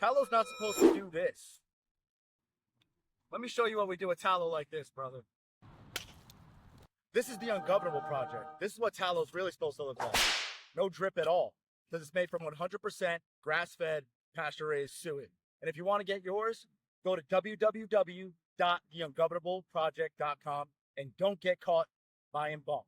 Tallo's not supposed to do this. Let me show you what we do with tallow like this, brother. This is the ungovernable project. This is what tallo's really supposed to look like. No drip at all, because it's made from 100% grass-fed, pasture-raised suet. And if you want to get yours, go to www.theungovernableproject.com and don't get caught buying bulk.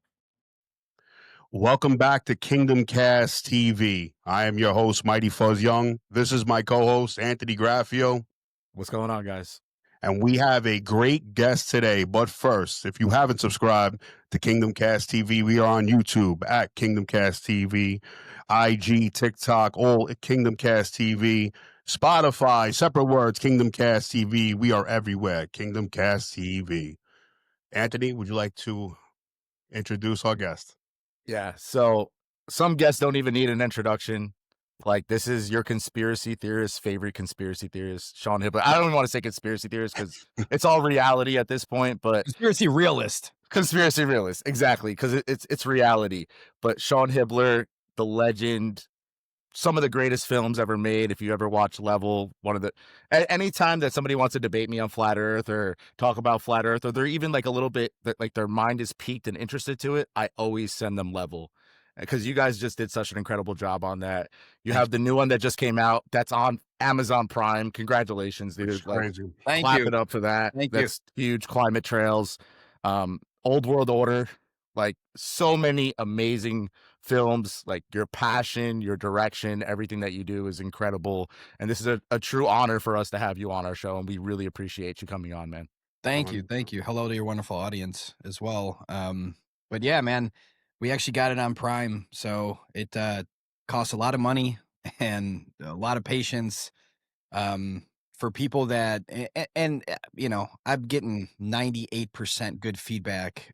Welcome back to Kingdom Cast TV. I am your host, Mighty Fuzz Young. This is my co-host, Anthony Graffio. What's going on, guys? And we have a great guest today. But first, if you haven't subscribed to Kingdom Cast TV, we are on YouTube at Kingdom Cast TV, IG, TikTok, all at Kingdom Cast TV, Spotify, separate words, Kingdom Cast TV. We are everywhere, Kingdom Cast TV. Anthony, would you like to introduce our guest? Yeah, so some guests don't even need an introduction. Like, this is your conspiracy theorist's favorite conspiracy theorist, Sean Hibbeler. I don't even want to say conspiracy theorist because it's all reality at this point, but conspiracy realist, exactly, because it's reality. But Sean Hibbeler, the legend, some of the greatest films ever made. If you ever watch Level, anytime that somebody wants to debate me on flat Earth or talk about flat Earth, or they're even like a little bit like their mind is piqued and interested to it, I always send them Level. Because you guys just did such an incredible job on that. You have the new one that just came out. That's on Amazon Prime. Congratulations, dude. Like, clap it up for that. That's huge. Climate Trails, Old World Order, like so many amazing films. Like your passion, your direction, everything that you do is incredible. And this is a true honor for us to have you on our show. And we really appreciate you coming on, man. Thank you. Hello to your wonderful audience as well. But yeah, man, we actually got it on Prime, so it costs a lot of money and a lot of patience for people that, and you know, I'm getting 98% good feedback.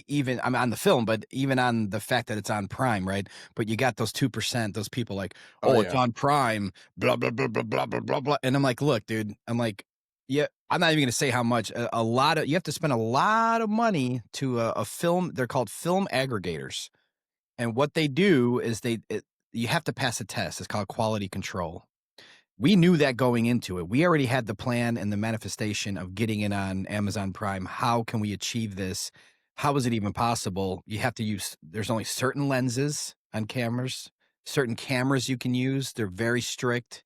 Even I'm on the film, but even on the fact that it's on Prime, right? But you got those 2%, those people like, it's on Prime, blah blah blah blah blah blah blah blah, and I'm like, look, dude, yeah, I'm not even going to say how much. You have to spend a lot of money to a film. They're called film aggregators. And what they do is you have to pass a test. It's called quality control. We knew that going into it. We already had the plan and the manifestation of getting it on Amazon Prime. How can we achieve this? How is it even possible? You have to use, there's only certain lenses on cameras, certain cameras you can use. They're very strict.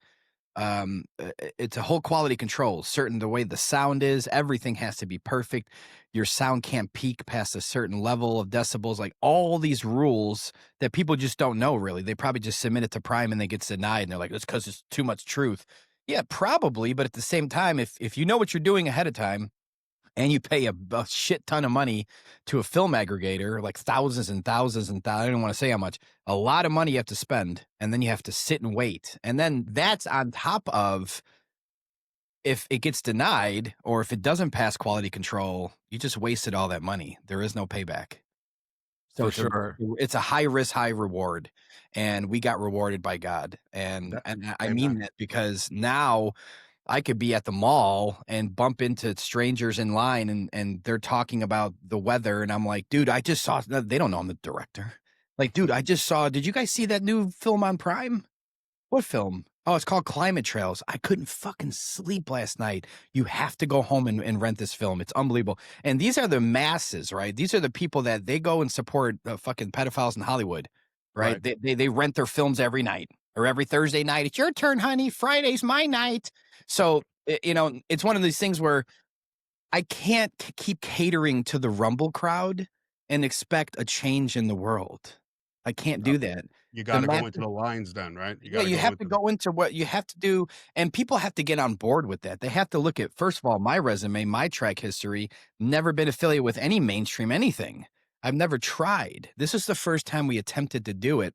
It's a whole quality control, the way the sound is, everything has to be perfect. Your sound can't peak past a certain level of decibels, like all these rules that people just don't know really. They probably just submit it to Prime and they get denied and they're like, it's because it's too much truth. Yeah, probably. But at the same time, if you know what you're doing ahead of time, and you pay a shit ton of money to a film aggregator, like thousands and thousands and thousands, I don't want to say how much, a lot of money you have to spend, and then you have to sit and wait. And then that's on top of, if it gets denied or if it doesn't pass quality control, you just wasted all that money. There is no payback. So it's a high risk, high reward. And we got rewarded by God. And I mean that because now I could be at the mall and bump into strangers in line and they're talking about the weather. And I'm like, dude, I just saw, they don't know I'm the director. Like, dude, I just saw, did you guys see that new film on Prime? What film? Oh, it's called Climate Trails. I couldn't fucking sleep last night. You have to go home and rent this film. It's unbelievable. And these are the masses, right? These are the people that they go and support fucking pedophiles in Hollywood, right? They rent their films every night or every Thursday night. It's your turn, honey. Friday's my night. So, you know, it's one of these things where I can't keep catering to the Rumble crowd and expect a change in the world. I can't do that. You got to go into the lines then, right? You have to go into what you have to do. And people have to get on board with that. They have to look at, first of all, my resume, my track history, never been affiliated with any mainstream anything. I've never tried. This is the first time we attempted to do it.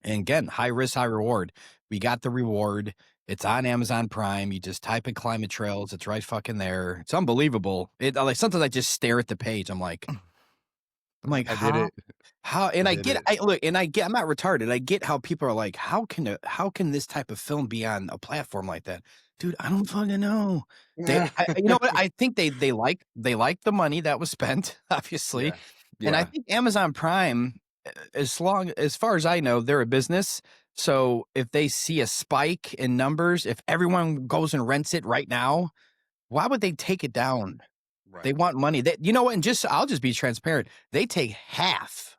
And again, high risk, high reward. We got the reward. It's on Amazon Prime. You just type in Climate Trails. It's right fucking there. It's unbelievable. Like sometimes I just stare at the page. I'm like, I did it. How? And I'm not retarded. I get how people are like, how can this type of film be on a platform like that? Dude, I don't fucking know. You know what? I think they like the money that was spent, obviously. Yeah. And I think Amazon Prime, as far as I know, they're a business. So if they see a spike in numbers, if everyone goes and rents it right now, why would they take it down? Right. They want money. You know what? And I'll just be transparent. They take half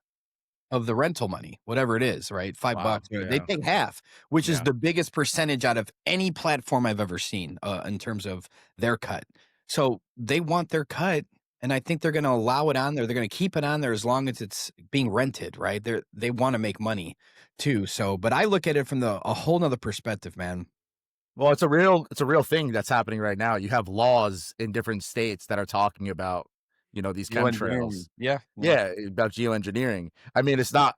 of the rental money, whatever it is, right? $5. Wow, They yeah. take half, which is Yeah. the biggest percentage out of any platform I've ever seen in terms of their cut. So they want their cut, and I think they're going to allow it on there. They're going to keep it on there as long as it's being rented, right? They want to make money too. So, but I look at it from a whole nother perspective, man. Well, it's a real thing that's happening right now. You have laws in different states that are talking about, these chemtrails. Yeah. Yeah, about geoengineering. I mean, it's not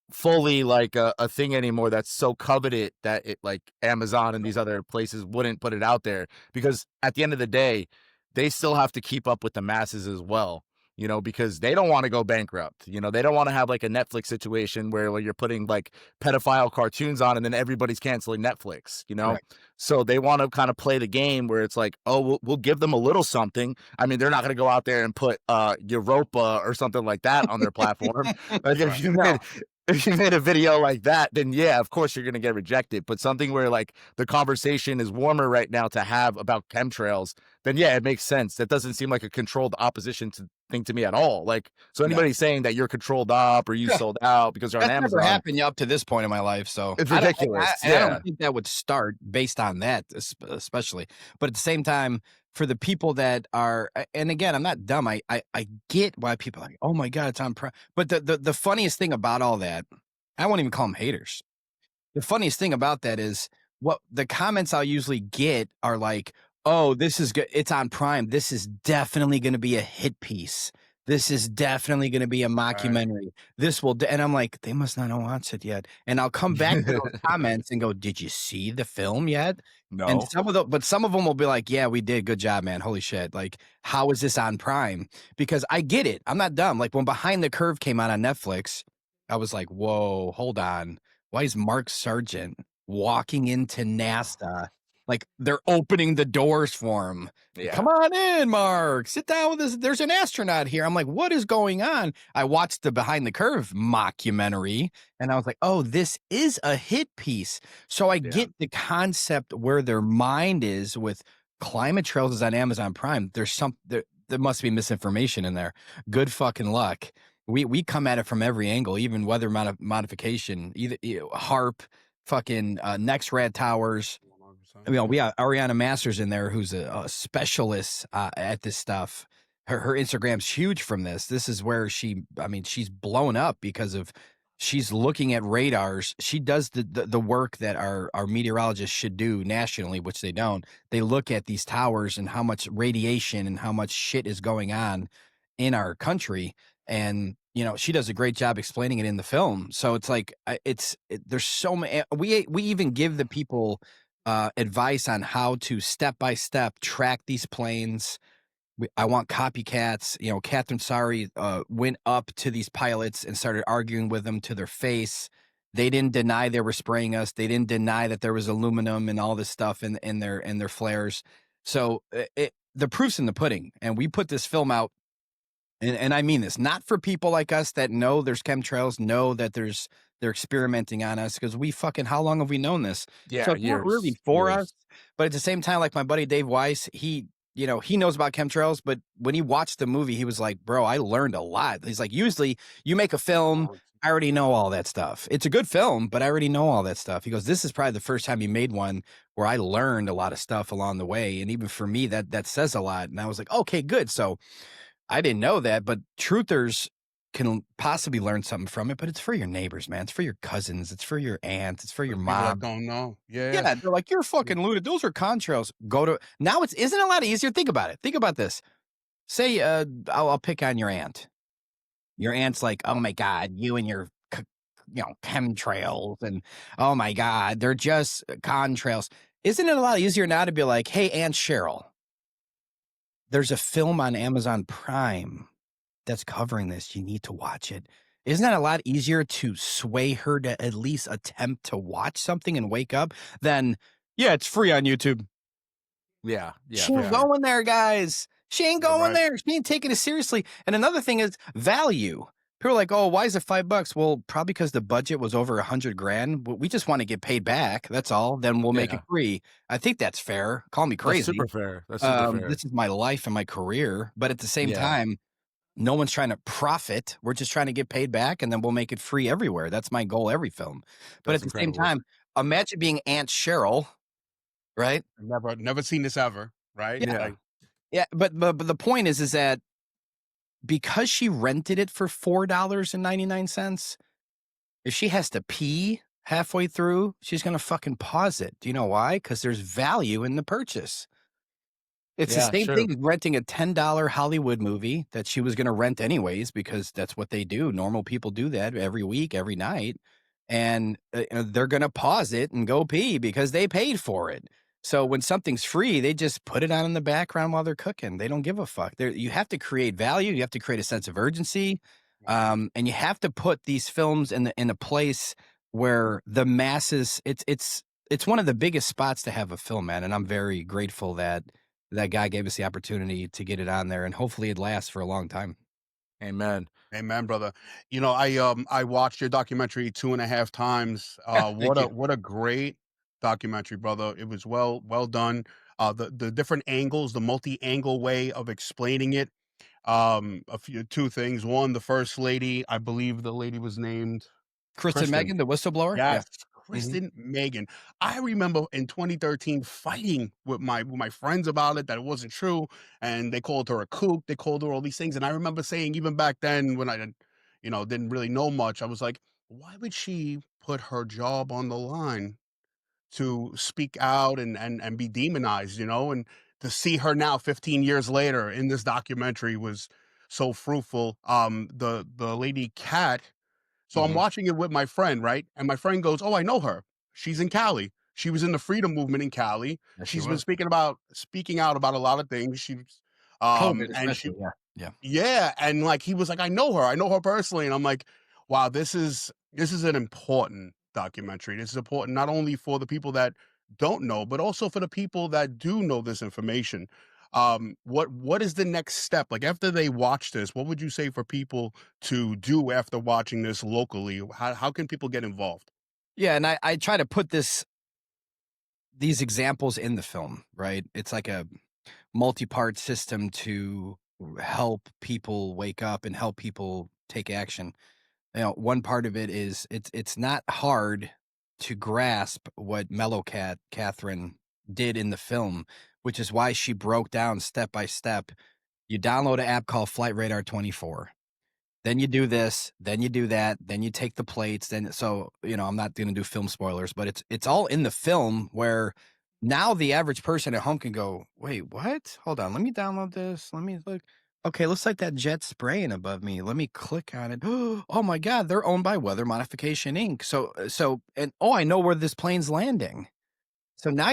fully like a thing anymore that's so coveted that it like Amazon and these other places wouldn't put it out there, because at the end of the day, they still have to keep up with the masses as well. Because they don't want to go bankrupt. They don't want to have like a Netflix situation where you're putting like pedophile cartoons on and then everybody's canceling Netflix, Correct. So they want to kind of play the game where it's like, oh, we'll give them a little something. I mean, they're not going to go out there and put Europa or something like that on their platform. Like if you made a video like that, then yeah, of course you're going to get rejected. But something where like the conversation is warmer right now to have about chemtrails, then yeah, it makes sense. That doesn't seem like a controlled opposition thing to me at all. Like, so anybody saying that you're controlled up or you sold out because you're on That's Amazon, never happened up to this point in my life. So it's ridiculous. I don't think that would start based on that, especially. But at the same time, for the people that are, and again, I'm not dumb. I get why people are like, oh my God, it's on Prime. But the funniest thing about all that, I won't even call them haters. The funniest thing about that is what the comments I'll usually get are like, oh, this is good. It's on Prime. This is definitely going to be a hit piece. This is definitely going to be a mockumentary. This will, and I'm like, they must not have watched it yet. And I'll come back to those comments and go, did you see the film yet? No. And some of them will be like, yeah, we did. Good job, man. Holy shit. Like, how is this on Prime? Because I get it. I'm not dumb. Like when Behind the Curve came out on Netflix, I was like, whoa, hold on. Why is Mark Sargent walking into NASA? Like they're opening the doors for him. Yeah. Come on in, Mark. Sit down with us. There's an astronaut here. I'm like, what is going on? I watched the Behind the Curve mockumentary and I was like, oh, this is a hit piece. So I get the concept where their mind is with Climate Trails is on Amazon Prime. There must be misinformation in there. Good fucking luck. We come at it from every angle, even weather modification, either HARP, fucking Next Rad Towers. We got Ariana Masters in there, who's a specialist at this stuff. Her Instagram's huge from this. This is where she's blown up because of she's looking at radars. She does the work that our meteorologists should do nationally, which they don't. They look at these towers and how much radiation and how much shit is going on in our country. And she does a great job explaining it in the film. So it's like there's so many. We even give the people advice on how to step by step track these planes. I want copycats. Catherine Sari went up to these pilots and started arguing with them to their face. They didn't deny they were spraying us. They didn't deny that there was aluminum and all this stuff in their flares. So the proof's in the pudding. And we put this film out. And I mean this, not for people like us that know there's chemtrails, know that they're experimenting on us, because how long have we known this? Yeah, so it's not really for us. But at the same time, like my buddy Dave Weiss, he knows about chemtrails, but when he watched the movie, he was like, bro, I learned a lot. He's like, usually you make a film, I already know all that stuff. It's a good film, but I already know all that stuff. He goes, this is probably the first time he made one where I learned a lot of stuff along the way. And even for me, that says a lot. And I was like, okay, good. So I didn't know that, but truthers can possibly learn something from it, but it's for your neighbors, man. It's for your cousins. It's for your aunt. It's for your mom. Don't know. Yeah. Yeah. They're like, you're fucking looted. Those are contrails. Now isn't it a lot easier? Think about it. Think about this. Say, I'll pick on your aunt. Your aunt's like, oh my God, you and your, chemtrails. And oh my God, they're just contrails. Isn't it a lot easier now to be like, hey, Aunt Cheryl, there's a film on Amazon Prime that's covering this. You need to watch it. Isn't that a lot easier to sway her to at least attempt to watch something and wake up than, yeah, it's free on YouTube. Yeah. She ain't going there, guys. She ain't going there. She ain't taking it seriously. And another thing is value. People are like, oh, why is it $5? Well, probably because the budget was over $100,000. We just want to get paid back. That's all. Then we'll make it free. I think that's fair. Call me That's crazy. super fair. That's super fair. This is my life and my career. But at the same time, no one's trying to profit. We're just trying to get paid back, and then we'll make it free everywhere. That's my goal every film. But at the same time, imagine being Aunt Cheryl, right? Never seen this ever, right? Yeah. Like, Yeah, but the point is that because she rented it for $4.99, if she has to pee halfway through, she's gonna fucking pause it. Do you know why? Because there's value in the purchase. It's the same thing as renting a $10 Hollywood movie that she was gonna rent anyways, because that's what they do. Normal people do that every week, every night, and they're gonna pause it and go pee because they paid for it. So when something's free, they just put it on in the background while they're cooking. They don't give a fuck. You have to create value. You have to create a sense of urgency, and you have to put these films in a place where the masses. It's one of the biggest spots to have a film, man. And I'm very grateful that that guy gave us the opportunity to get it on there, and hopefully it lasts for a long time. Amen. Amen, brother. You know, I watched your documentary 2.5 times. What a great documentary, brother. It was well done. The different angles, the multi-angle way of explaining it. Two things. One, the first lady, I believe the lady was named Kristen Megan, the whistleblower. Yes, Yeah. Kristen Megan. I remember in 2013 fighting with my friends about it, that it wasn't true, and they called her a kook. They called her all these things, and I remember saying, even back then when I didn't really know much, I was like, why would she put her job on the line to speak out and be demonized, and to see her now 15 years later in this documentary was so fruitful. The lady Kat, so I'm watching it with my friend, right? And my friend goes, "Oh, I know her. She's in Cali. She was in the freedom movement in Cali. Yes, She's been speaking out about a lot of things. COVID, and she, especially. Yeah. yeah, and like he was like, I know her. I know her personally." And I'm like, wow, this is an important documentary. This is important not only for the people that don't know, but also for the people that do know this information. What is the next step? Like, after they watch this, what would you say for people to do after watching this locally? How can people get involved? Yeah, and I try to put these examples in the film, right? It's like a multi-part system to help people wake up and help people take action. One part of it is it's not hard to grasp what Mellow Cat Catherine did in the film, which is why she broke down step by step. You download an app called Flight Radar 24. Then you do this, then you do that, then you take the plates. Then, so, I'm not going to do film spoilers, but it's all in the film, where now the average person at home can go, wait, what? Hold on. Let me download this. Let me look. Okay. Looks like that jet spraying above me. Let me click on it. Oh my God. They're owned by Weather Modification Inc. I know where this plane's landing. So now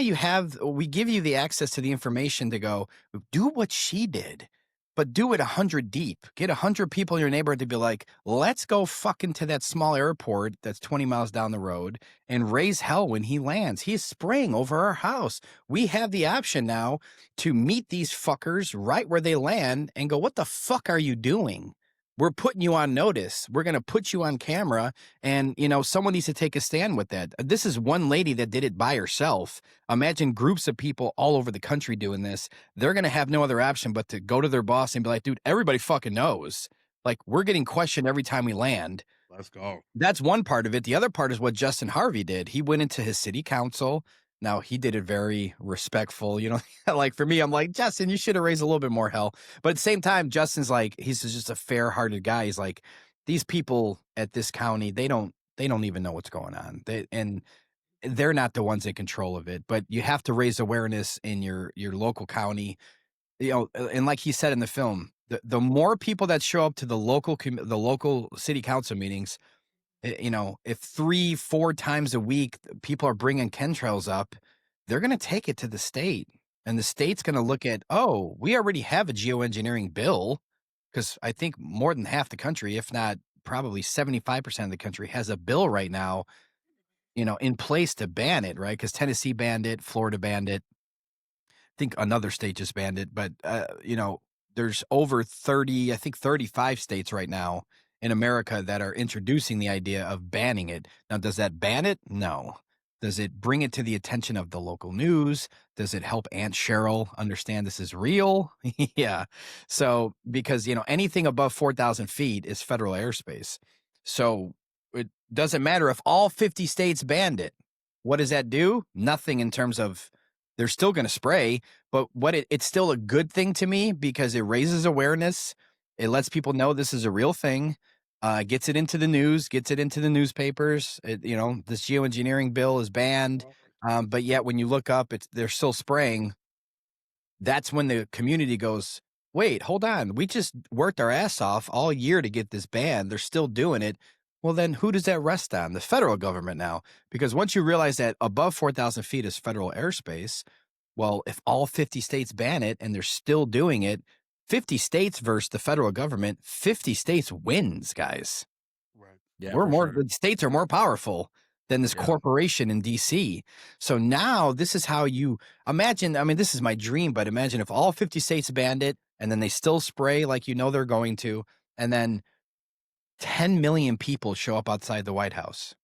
we give you the access to the information to go do what she did, but do it 100 deep. Get 100 people in your neighborhood to be like, let's go fucking to that small airport that's 20 miles down the road and raise hell when he lands. He's spraying over our house. We have the option now to meet these fuckers right where they land and go, what the fuck are you doing? We're putting you on notice. We're going to put you on camera, and someone needs to take a stand with that. This is one lady that did it by herself. Imagine groups of people all over the country doing this. They're going to have no other option but to go to their boss and be like, dude, everybody fucking knows. Like, we're getting questioned every time we land. Let's go. That's one part of it. The other part is what Justin Harvey did. He went into his city council. Now, he did it very respectful. Like, for me, I'm like, Justin, you should have raised a little bit more hell. But at the same time, Justin's like, he's just a fair-hearted guy. He's like, these people at this county, they don't even know what's going on. They're not the ones in control of it. But you have to raise awareness in your local county. And like he said in the film, the more people that show up to the local city council meetings, if 3-4 times a week people are bringing chemtrails up, they're going to take it to the state, and the state's going to look at, oh, we already have a geoengineering bill, because I think more than half the country, if not probably 75% of the country, has a bill right now, in place to ban it, right? Because Tennessee banned it, Florida banned it. I think another state just banned it, but there's over 30, I think 35 states right now in America that are introducing the idea of banning it. Now, does that ban it? No. Does it bring it to the attention of the local news? Does it help Aunt Cheryl understand this is real? Yeah. So, because, anything above 4,000 feet is federal airspace. So it doesn't matter if all 50 states banned it. What does that do? Nothing in terms of they're still going to spray, but it's still a good thing to me because it raises awareness. It lets people know this is a real thing. Gets it into the news, gets it into the newspapers. This geoengineering bill is banned, but yet when you look up, they're still spraying. That's when the community goes, wait, hold on. We just worked our ass off all year to get this banned. They're still doing it. Well, then who does that rest on? The federal government now. Because once you realize that above 4,000 feet is federal airspace, well, if all 50 states ban it and they're still doing it, 50 states versus the federal government, 50 states wins, guys. Right. Yeah, The states are more powerful than this corporation in DC. So now this is how you imagine. I mean, this is my dream, but imagine if all 50 states banned it and then they still spray like they're going to, and then 10 million people show up outside the White House.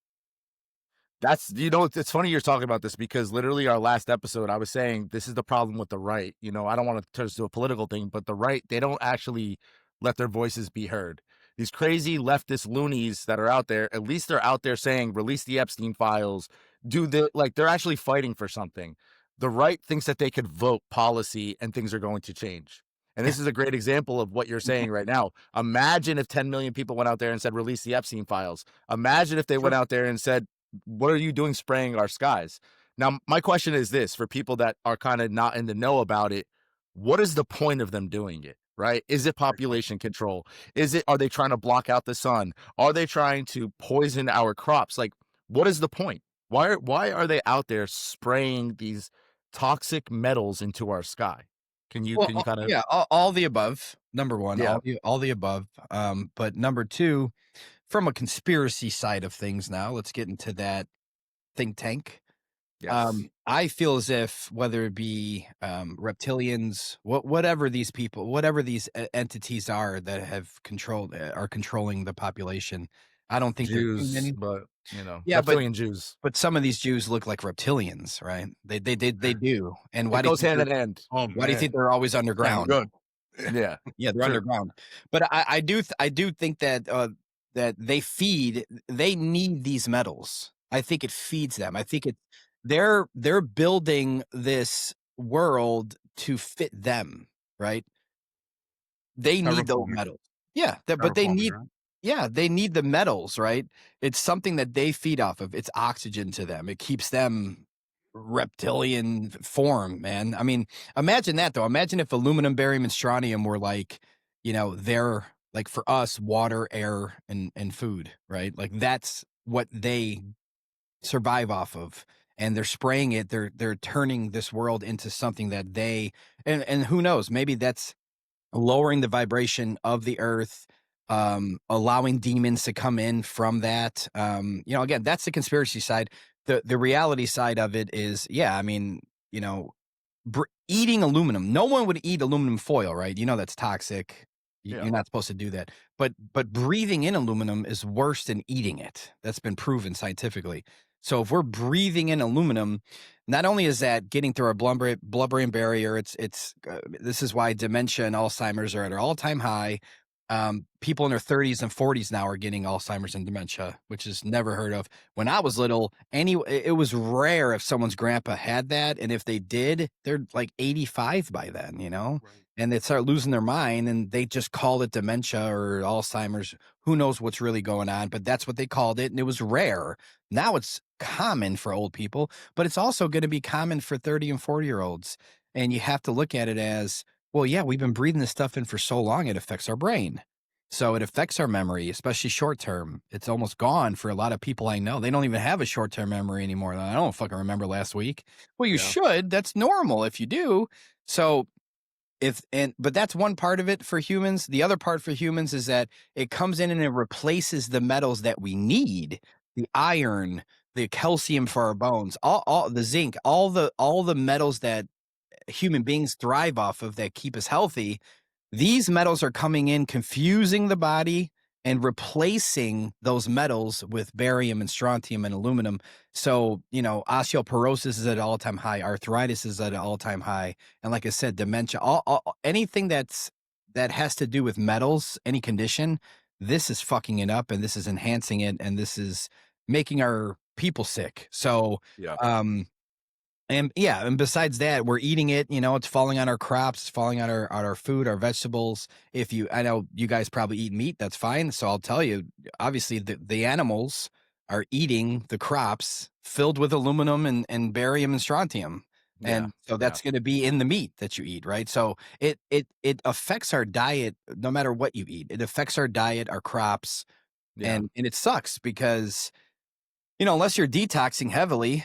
That's, it's funny you're talking about this because literally our last episode, I was saying this is the problem with the right. I don't want to turn this to a political thing, but the right, they don't actually let their voices be heard. These crazy leftist loonies that are out there, at least they're out there saying, release the Epstein files, they're actually fighting for something. The right thinks that they could vote policy and things are going to change. And this is a great example of what you're saying right now. Imagine if 10 million people went out there and said, release the Epstein files. Imagine if they went out there and said, what are you doing spraying our skies? Now, my question is this, for people that are kind of not in the know about it, what is the point of them doing it, right? Is it population control? Are they trying to block out the sun? Are they trying to poison our crops? Like, what is the point? Why are they out there spraying these toxic metals into our sky? Can you kind of... Yeah, all the above. Number one, Yeah. all the above. But number two, from a conspiracy side of things now, let's get into that think tank. Yes. I feel as if whether it be reptilians, whatever these people, whatever these entities are that are controlling the population, I don't think Jews, they're but yeah, reptilian Jews. But some of these Jews look like reptilians, right? They do. And why It goes hand in hand. Oh, why do you think they're always underground? Good. Yeah. Yeah, they're underground. But I do think that that they need these metals. I think it feeds them. I think they're building this world to fit them, right? They need those Terraforming. metals. Yeah, but they Terraforming, need right? they need the metals, right? It's something that they feed off of. It's oxygen to them. It keeps them reptilian form, man. I mean, imagine that though. Imagine if aluminum, barium, and strontium were like, they're like for us, water, air, and food, right? Like that's what they survive off of. And they're spraying it. They're turning this world into something that and who knows, maybe that's lowering the vibration of the earth, allowing demons to come in from that. Again, that's the conspiracy side. The reality side of it is, yeah, I mean, eating aluminum. No one would eat aluminum foil, right? That's toxic. You're not supposed to do that. But breathing in aluminum is worse than eating it. That's been proven scientifically. So if we're breathing in aluminum, not only is that getting through our blood-brain barrier, this is why dementia and Alzheimer's are at an all-time high. People in their 30s and 40s now are getting Alzheimer's and dementia, which is never heard of. When I was little, it was rare if someone's grandpa had that, and if they did, they're like 85 by then, Right. And they start losing their mind, and they just called it dementia or Alzheimer's. Who knows what's really going on, but that's what they called it, and it was rare. Now it's common for old people, but it's also going to be common for 30 and 40-year-olds, and you have to look at it as, well, yeah, we've been breathing this stuff in for so long, it affects our brain. So it affects our memory, especially short term. It's almost gone for a lot of people I know. They don't even have a short term memory anymore. I don't fucking remember last week. Well, you should. That's normal if you do. So but that's one part of it for humans. The other part for humans is that it comes in and it replaces the metals that we need, the iron, the calcium for our bones, all the zinc, all the metals that human beings thrive off of that keep us healthy. These metals are coming in, confusing the body, and replacing those metals with barium and strontium and aluminum. So, osteoporosis is at an all-time high, arthritis is at an all-time high, and like I said, dementia, anything that has to do with metals, any condition, this is fucking it up, and this is enhancing it, and this is making our people sick. So, Yeah. and besides that, we're eating it, it's falling on our crops, it's falling on our food, our vegetables. I know you guys probably eat meat, that's fine. So I'll tell you, obviously the animals are eating the crops filled with aluminum and barium and strontium. And so that's going to be in the meat that you eat, right? So it affects our diet no matter what you eat. It affects our diet, our crops, and it sucks because, unless you're detoxing heavily,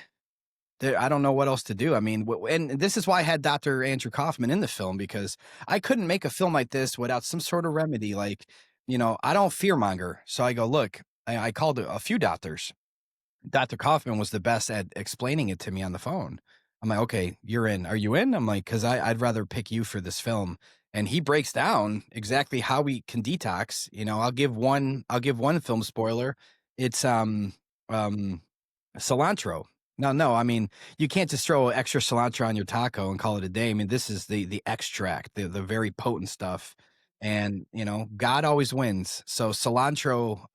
I don't know what else to do. I mean, and this is why I had Dr. Andrew Kaufman in the film, because I couldn't make a film like this without some sort of remedy. Like, I don't fearmonger. So I go, look, I called a few doctors. Dr. Kaufman was the best at explaining it to me on the phone. I'm like, okay, you're in. Are you in? I'm like, because I'd rather pick you for this film. And he breaks down exactly how we can detox. I'll give one film spoiler. It's cilantro. No, I mean, you can't just throw extra cilantro on your taco and call it a day. I mean, this is the extract, the very potent stuff. And, God always wins. So cilantro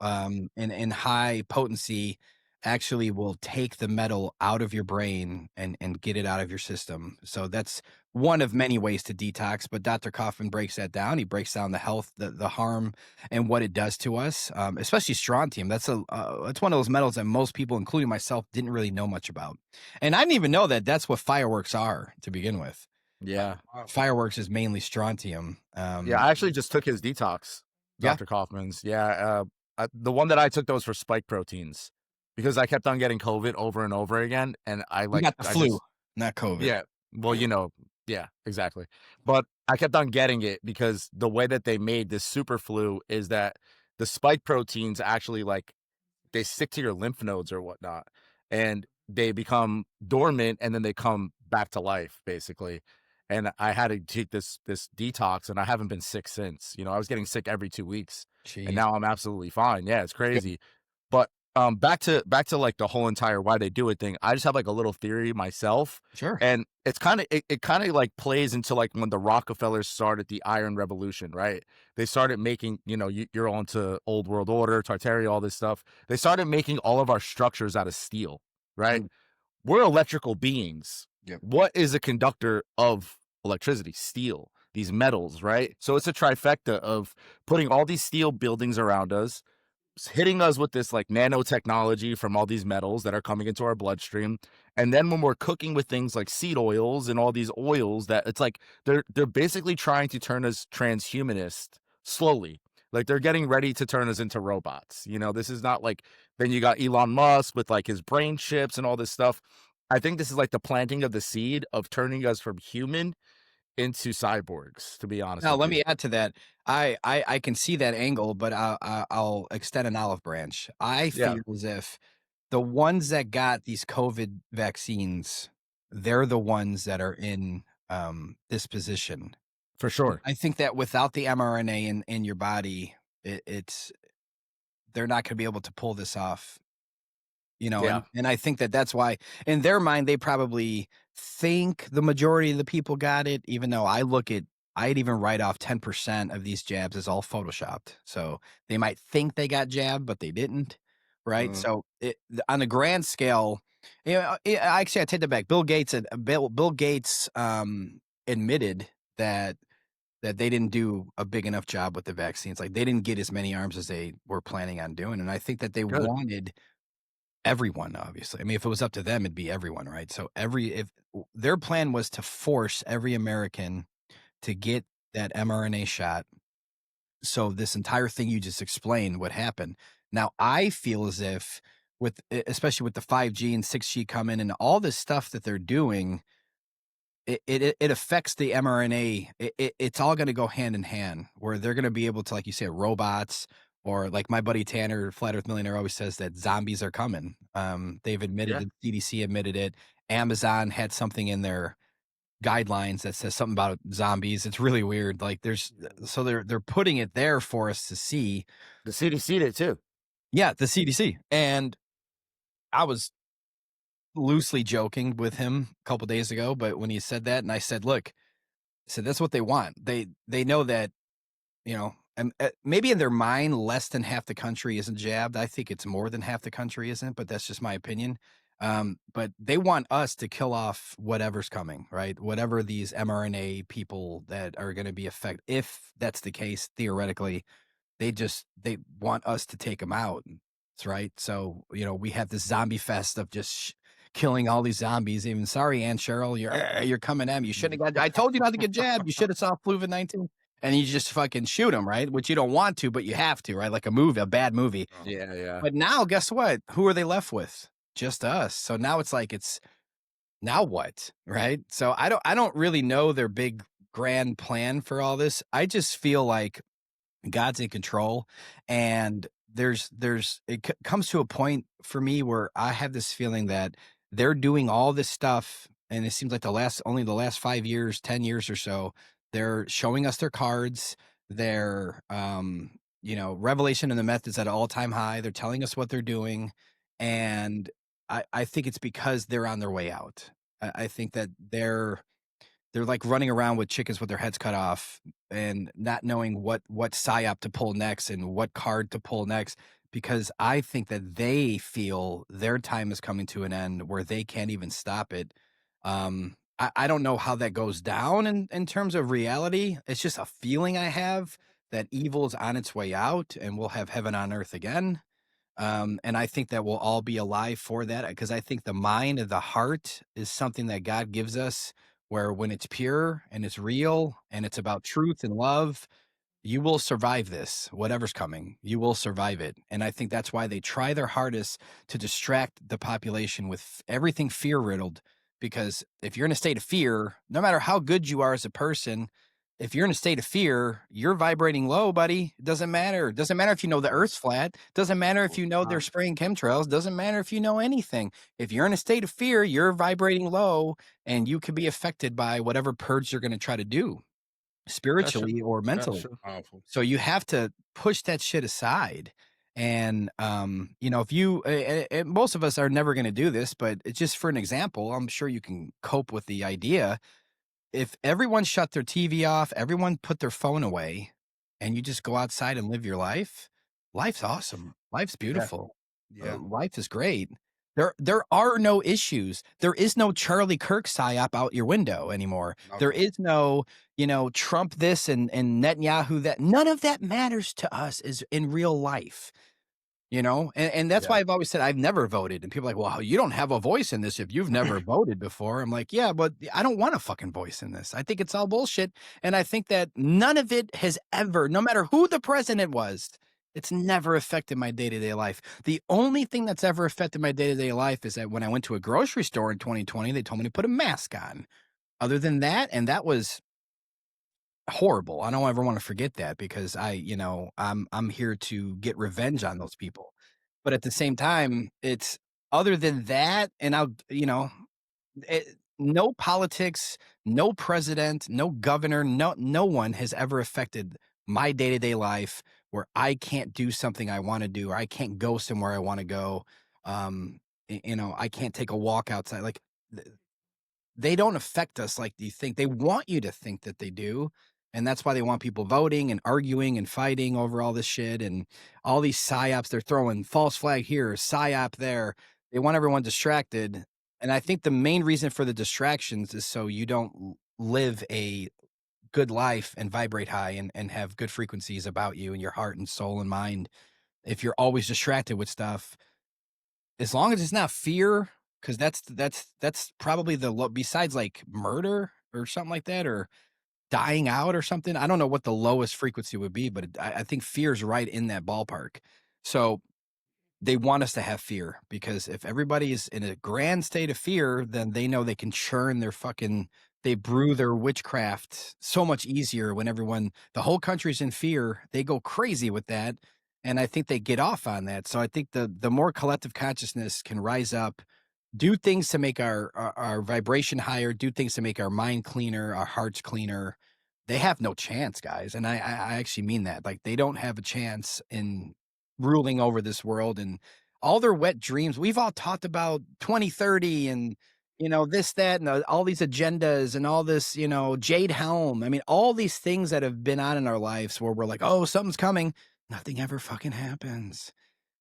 in high potency actually will take the metal out of your brain and get it out of your system. So that's one of many ways to detox, but Dr. Kaufman breaks that down. He breaks down the health, the harm, and what it does to us, especially strontium. That's one of those metals that most people, including myself, didn't really know much about. And I didn't even know that that's what fireworks are to begin with. Yeah. Fireworks is mainly strontium. Yeah, I actually just took his detox, Dr. Kaufman's. Yeah, the one that I took, those for spike proteins, because I kept on getting COVID over and over again, and I You got the flu, not COVID. Yeah, well, yeah, exactly. But I kept on getting it because the way that they made this super flu is that the spike proteins actually they stick to your lymph nodes or whatnot, and they become dormant, and then they come back to life, basically. And I had to take this detox, and I haven't been sick since. I was getting sick every 2 weeks, and now I'm absolutely fine. Yeah, it's crazy. But back to like the whole entire why they do it thing. I just have like a little theory myself. Sure. And it's kind of it kind of like plays into like when the Rockefellers started the Iron Revolution, right? They started making, you're on to Old World Order, Tartaria, all this stuff. They started making all of our structures out of steel, right? We're electrical beings. Yep. What is a conductor of electricity? Steel, these metals, right? So it's a trifecta of putting all these steel buildings around us, hitting us with this like nanotechnology from all these metals that are coming into our bloodstream. And then when we're cooking with things like seed oils and all these oils, that it's like they're basically trying to turn us transhumanist slowly. Like they're getting ready to turn us into robots. This is not like, then you got Elon Musk with like his brain chips and all this stuff. I think this is like the planting of the seed of turning us from human into cyborgs, to be honest. Now, let me add to that. I can see that angle, but I'll extend an olive branch. I feel as if the ones that got these COVID vaccines, they're the ones that are in this position. For sure. I think that without the mRNA in your body, they're not going to be able to pull this off. And I think that's why in their mind, they probably think the majority of the people got it, even though I'd even write off 10% of these jabs as all photoshopped. So they might think they got jabbed, but they didn't. Right. So on a grand scale, actually, I take that back. Bill Gates admitted that they didn't do a big enough job with the vaccines. Like they didn't get as many arms as they were planning on doing. And I think that they wanted everyone, obviously. I mean, if it was up to them, it'd be everyone, right? So if their plan was to force every American to get that mRNA shot, so this entire thing you just explained would happen. Now, I feel as if especially with the 5G and 6G coming and all this stuff that they're doing, it affects the mRNA. It's all going to go hand in hand, where they're going to be able to, like you said, robots, or like my buddy Tanner, Flat Earth Millionaire, always says that zombies are coming. They've admitted it. CDC admitted it. Amazon had something in their guidelines that says something about zombies. It's really weird. Like they're putting it there for us to see. The CDC did too. Yeah, the CDC. And I was loosely joking with him a couple days ago, but when he said that, and I said, look, I said that's what they want. They know that, you know, and maybe in their mind, less than half the country isn't jabbed. I think it's more than half the country isn't, but that's just my opinion. But they want us to kill off whatever's coming, right? Whatever these mRNA people that are going to be affected. If that's the case, theoretically, they want us to take them out. That's right. So, you know, we have this zombie fest of just killing all these zombies. Even sorry, Aunt Cheryl, you're coming at me. You shouldn't have got. I told you not to get jabbed. You should have saw Fluvid-19. And you just fucking shoot them, right? Which you don't want to, but you have to, right? Like a bad movie. Yeah. But now, guess what? Who are they left with? Just us. So now it's like now what, right? So I don't really know their big grand plan for all this. I just feel like God's in control, and comes to a point for me where I have this feeling that they're doing all this stuff, and it seems like only the last 5 years, 10 years or so, they're showing us their cards. Their revelation and the methods at an all-time high. They're telling us what they're doing, and I think it's because they're on their way out. I think that they're like running around with chickens with their heads cut off and not knowing what psyop to pull next and what card to pull next, because I think that they feel their time is coming to an end where they can't even stop it. I don't know how that goes down in terms of reality. It's just a feeling I have that evil is on its way out and we'll have heaven on earth again. And I think that we'll all be alive for that, because I think the mind and the heart is something that God gives us, where when it's pure and it's real and it's about truth and love, you will survive this, whatever's coming. You will survive it. And I think that's why they try their hardest to distract the population with everything fear riddled. Because if you're in a state of fear, no matter how good you are as a person, if you're in a state of fear, you're vibrating low, buddy. It doesn't matter. It doesn't matter if you know the earth's flat. It doesn't matter if you know they're spraying chemtrails. It doesn't matter if you know anything. If you're in a state of fear, you're vibrating low, and you could be affected by whatever purge you're going to try to do spiritually or mentally. Powerful. So you have to push that shit aside. And, if you, most of us are never going to do this, but it's just for an example, I'm sure you can cope with the idea. If everyone shut their TV off, everyone put their phone away, and you just go outside and live your life, life's awesome. Life's beautiful. Yeah. Life is great. There are no issues. There is no Charlie Kirk psyop out your window anymore. Okay. There is no, Trump this and Netanyahu that. None of that matters to us is in real life. And that's why I've always said I've never voted. And people are like, well, you don't have a voice in this if you've never voted before. I'm like, yeah, but I don't want a fucking voice in this. I think it's all bullshit. And I think that none of it has ever, no matter who the president was, it's never affected my day-to-day life. The only thing that's ever affected my day-to-day life is that when I went to a grocery store in 2020, they told me to put a mask on. Other than that, and that was horrible. I don't ever want to forget that, because I'm here to get revenge on those people. But at the same time, it's other than that, and no politics, no president, no governor, no one has ever affected my day-to-day life where I can't do something I want to do, or I can't go somewhere I want to go. I can't take a walk outside. Like they don't affect us like you think. They want you to think that they do. And that's why they want people voting and arguing and fighting over all this shit and all these psyops. They're throwing false flag here, psyop there. They want everyone distracted. And I think the main reason for the distractions is so you don't live a good life and vibrate high and have good frequencies about you and your heart and soul and mind. If you're always distracted with stuff, as long as it's not fear, because that's probably besides like murder or something like that, or dying out or something. I don't know what the lowest frequency would be, but I think fear is right in that ballpark. So they want us to have fear, because if everybody is in a grand state of fear, then they know they can churn they brew their witchcraft so much easier when the whole country's in fear. They go crazy with that. And I think they get off on that. So I think the more collective consciousness can rise up, do things to make our vibration higher, do things to make our mind cleaner, our hearts cleaner, they have no chance, guys. And I actually mean that. Like, they don't have a chance in ruling over this world, and all their wet dreams. We've all talked about 2030 and, this, that, and all these agendas and all this, Jade Helm. I mean, all these things that have been on in our lives where we're like, oh, something's coming. Nothing ever fucking happens.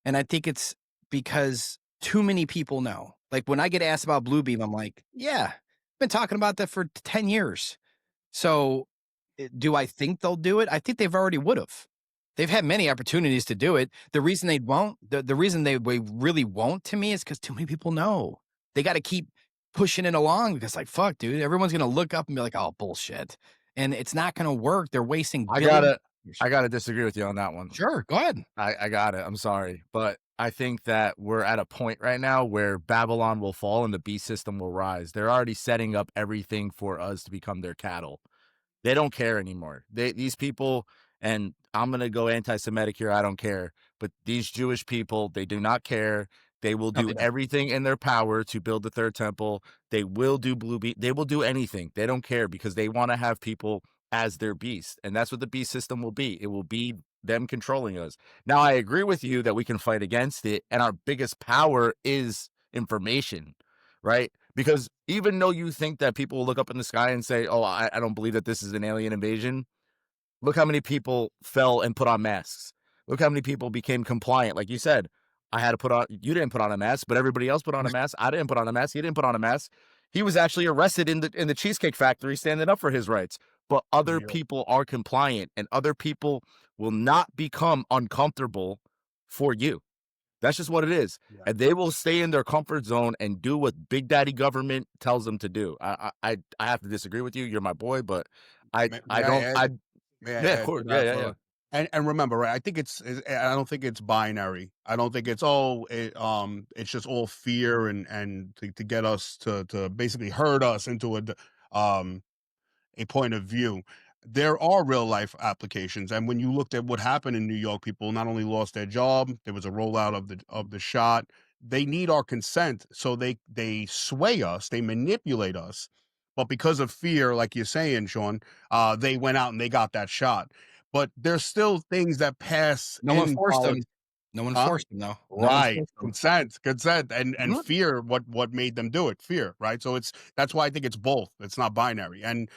And I think it's because too many people know. Like, when I get asked about Bluebeam, I'm like, yeah, I've been talking about that for 10 years. So do I think they'll do it? I think they've already would have. They've had many opportunities to do it. The reason they won't, the reason they really won't, to me, is because too many people know. They got to keep pushing it along because, like, fuck, dude, everyone's going to look up and be like, oh, bullshit. And it's not going to work. They're wasting billions. I gotta disagree with you on that one. Sure, go ahead. I got it. I'm sorry. But I think that we're at a point right now where Babylon will fall and the beast system will rise. They're already setting up everything for us to become their cattle. They don't care anymore. These people, and I'm going to go anti-Semitic here, I don't care. But these Jewish people, they do not care. They will do everything in their power to build the third temple. They will do they will do anything. They don't care because they want to have people as their beast. And that's what the beast system will be. It will be them controlling us. Now, I agree with you that we can fight against it. And our biggest power is information, right? Because even though you think that people will look up in the sky and say, oh, I don't believe that this is an alien invasion. Look how many people fell and put on masks. Look how many people became compliant. Like you said, I had to put on, you didn't put on a mask, but everybody else put on a mask. I didn't put on a mask. He didn't put on a mask. He was actually arrested in the Cheesecake Factory standing up for his rights. But other people are compliant, and other people will not become uncomfortable for you. That's just what it is. Yeah. And they will stay in their comfort zone and do what Big Daddy government tells them to do. I have to disagree with you. You're my boy, but I don't. Yeah. And remember, right? I think I don't think it's binary. I don't think it's it's just all fear and to get us to basically herd us into a point of view. There are real life applications, and when you looked at what happened in New York, people not only lost their job, there was a rollout of the shot. They need our consent, so they sway us, they manipulate us, but because of fear, like you're saying, Sean, they went out and they got that shot. But there's still things that pass. No one forced them. No one forced them, though. Right. Consent, and fear. What made them do it? Fear, right? So that's why I think it's both. It's not binary. And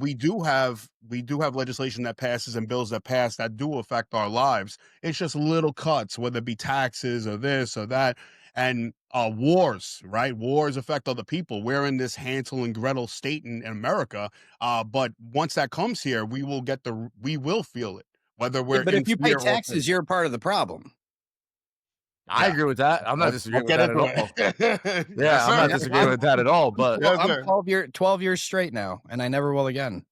we do have legislation that passes and bills that pass that do affect our lives. It's just little cuts, whether it be taxes or this or that. And wars, right? Wars affect other people. We're in this Hansel and Gretel state in America. But once that comes here, we will feel it. Whether we're but if you pay taxes, you're part of the problem. I agree with that. I'm not disagreeing with that at all. Yeah, I'm not disagreeing with that at all. But I'm 12 years straight now, and I never will again.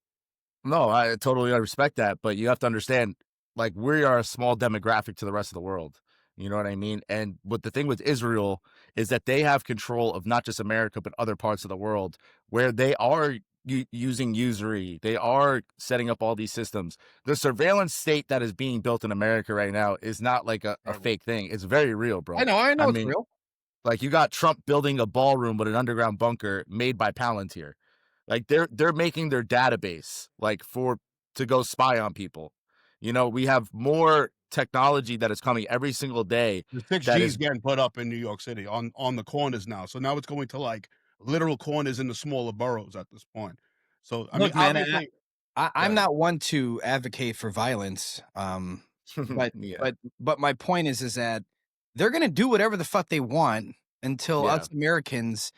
No, I totally respect that. But you have to understand, like, we are a small demographic to the rest of the world. You know what I mean? And what the thing with Israel is that they have control of not just America, but other parts of the world where they are using usury. They are setting up all these systems. The surveillance state that is being built in America right now is not like a fake thing. It's very real, bro. I know it's real. Like, you got Trump building a ballroom with an underground bunker made by Palantir. Like, they're making their database like to go spy on people. You know, we have more technology that is coming every single day. The 6G is getting put up in New York City on the corners now. So now it's going to like literal corners in the smaller boroughs at this point. So I mean, obviously, I'm not one to advocate for violence. But my point is that they're going to do whatever the fuck they want until us Americans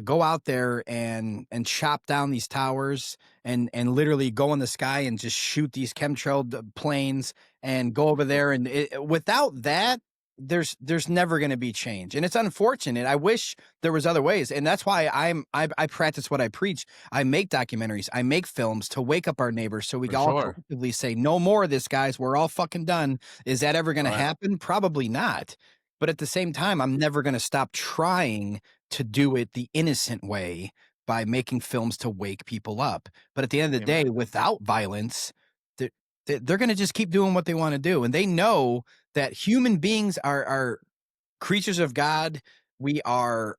go out there and chop down these towers and literally go in the sky and just shoot these chemtrail planes and go over there. And without that, there's never going to be change. And it's unfortunate. I wish there was other ways. And that's why I practice what I preach. I make documentaries. I make films to wake up our neighbors so we can all collectively say, no more of this, guys. We're all fucking done. Is that ever going to happen? Probably not. But at the same time, I'm never going to stop trying to do it the innocent way by making films to wake people up. But at the end of the day, without violence, they're going to just keep doing what they want to do. And they know that human beings are creatures of God. We are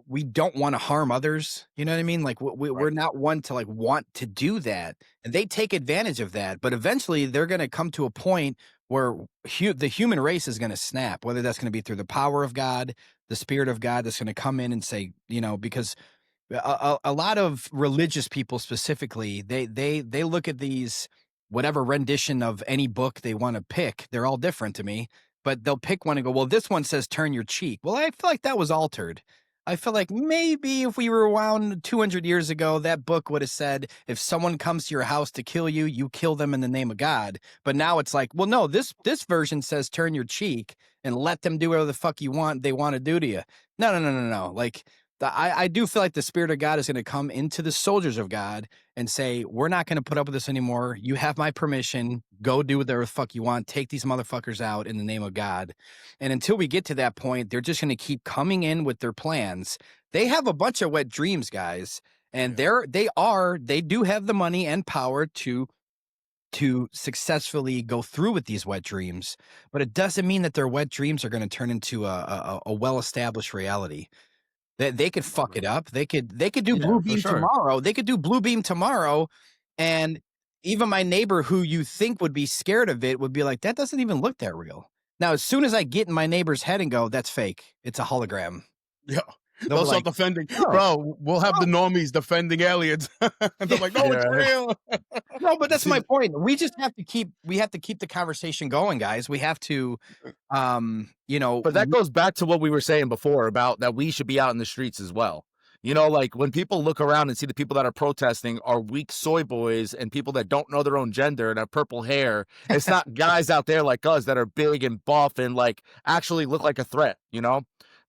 we don't want to harm others. You know what I mean? Like we're not one to like want to do that, and they take advantage of that. But eventually, they're going to come to a point where the human race is going to snap. Whether that's going to be through the power of God, the Spirit of God, that's going to come in and say, because a lot of religious people specifically, they look at these whatever rendition of any book they want to pick. They're all different to me, but they'll pick one and go, well, this one says turn your cheek. Well, I feel like that was altered. I feel like maybe if we were around 200 years ago, that book would have said, if someone comes to your house to kill you, you kill them in the name of God. But now it's like, well, no, this version says turn your cheek and let them do whatever the fuck they want to do to you. No. Like, I do feel like the Spirit of God is going to come into the soldiers of God and say, we're not going to put up with this anymore. You have my permission. Go do whatever the fuck you want. Take these motherfuckers out in the name of God. And until we get to that point, they're just going to keep coming in with their plans. They have a bunch of wet dreams, guys. And they do have the money and power to successfully go through with these wet dreams. But it doesn't mean that their wet dreams are going to turn into a well-established reality. They could fuck it up. They could do Blue Beam tomorrow. They could do Blue Beam tomorrow, and even my neighbor who you think would be scared of it would be like, that doesn't even look that real. Now, as soon as I get in my neighbor's head and go, that's fake. It's a hologram. Yeah. They'll start defending. No. Bro, we'll have the normies defending aliens. They're like, no, it's real. No, but that's my point. We just have to keep the conversation going, guys. We have to, But that goes back to what we were saying before about that we should be out in the streets as well. Like when people look around and see the people that are protesting are weak soy boys and people that don't know their own gender and have purple hair. It's not guys out there like us that are big and buff and like actually look like a threat.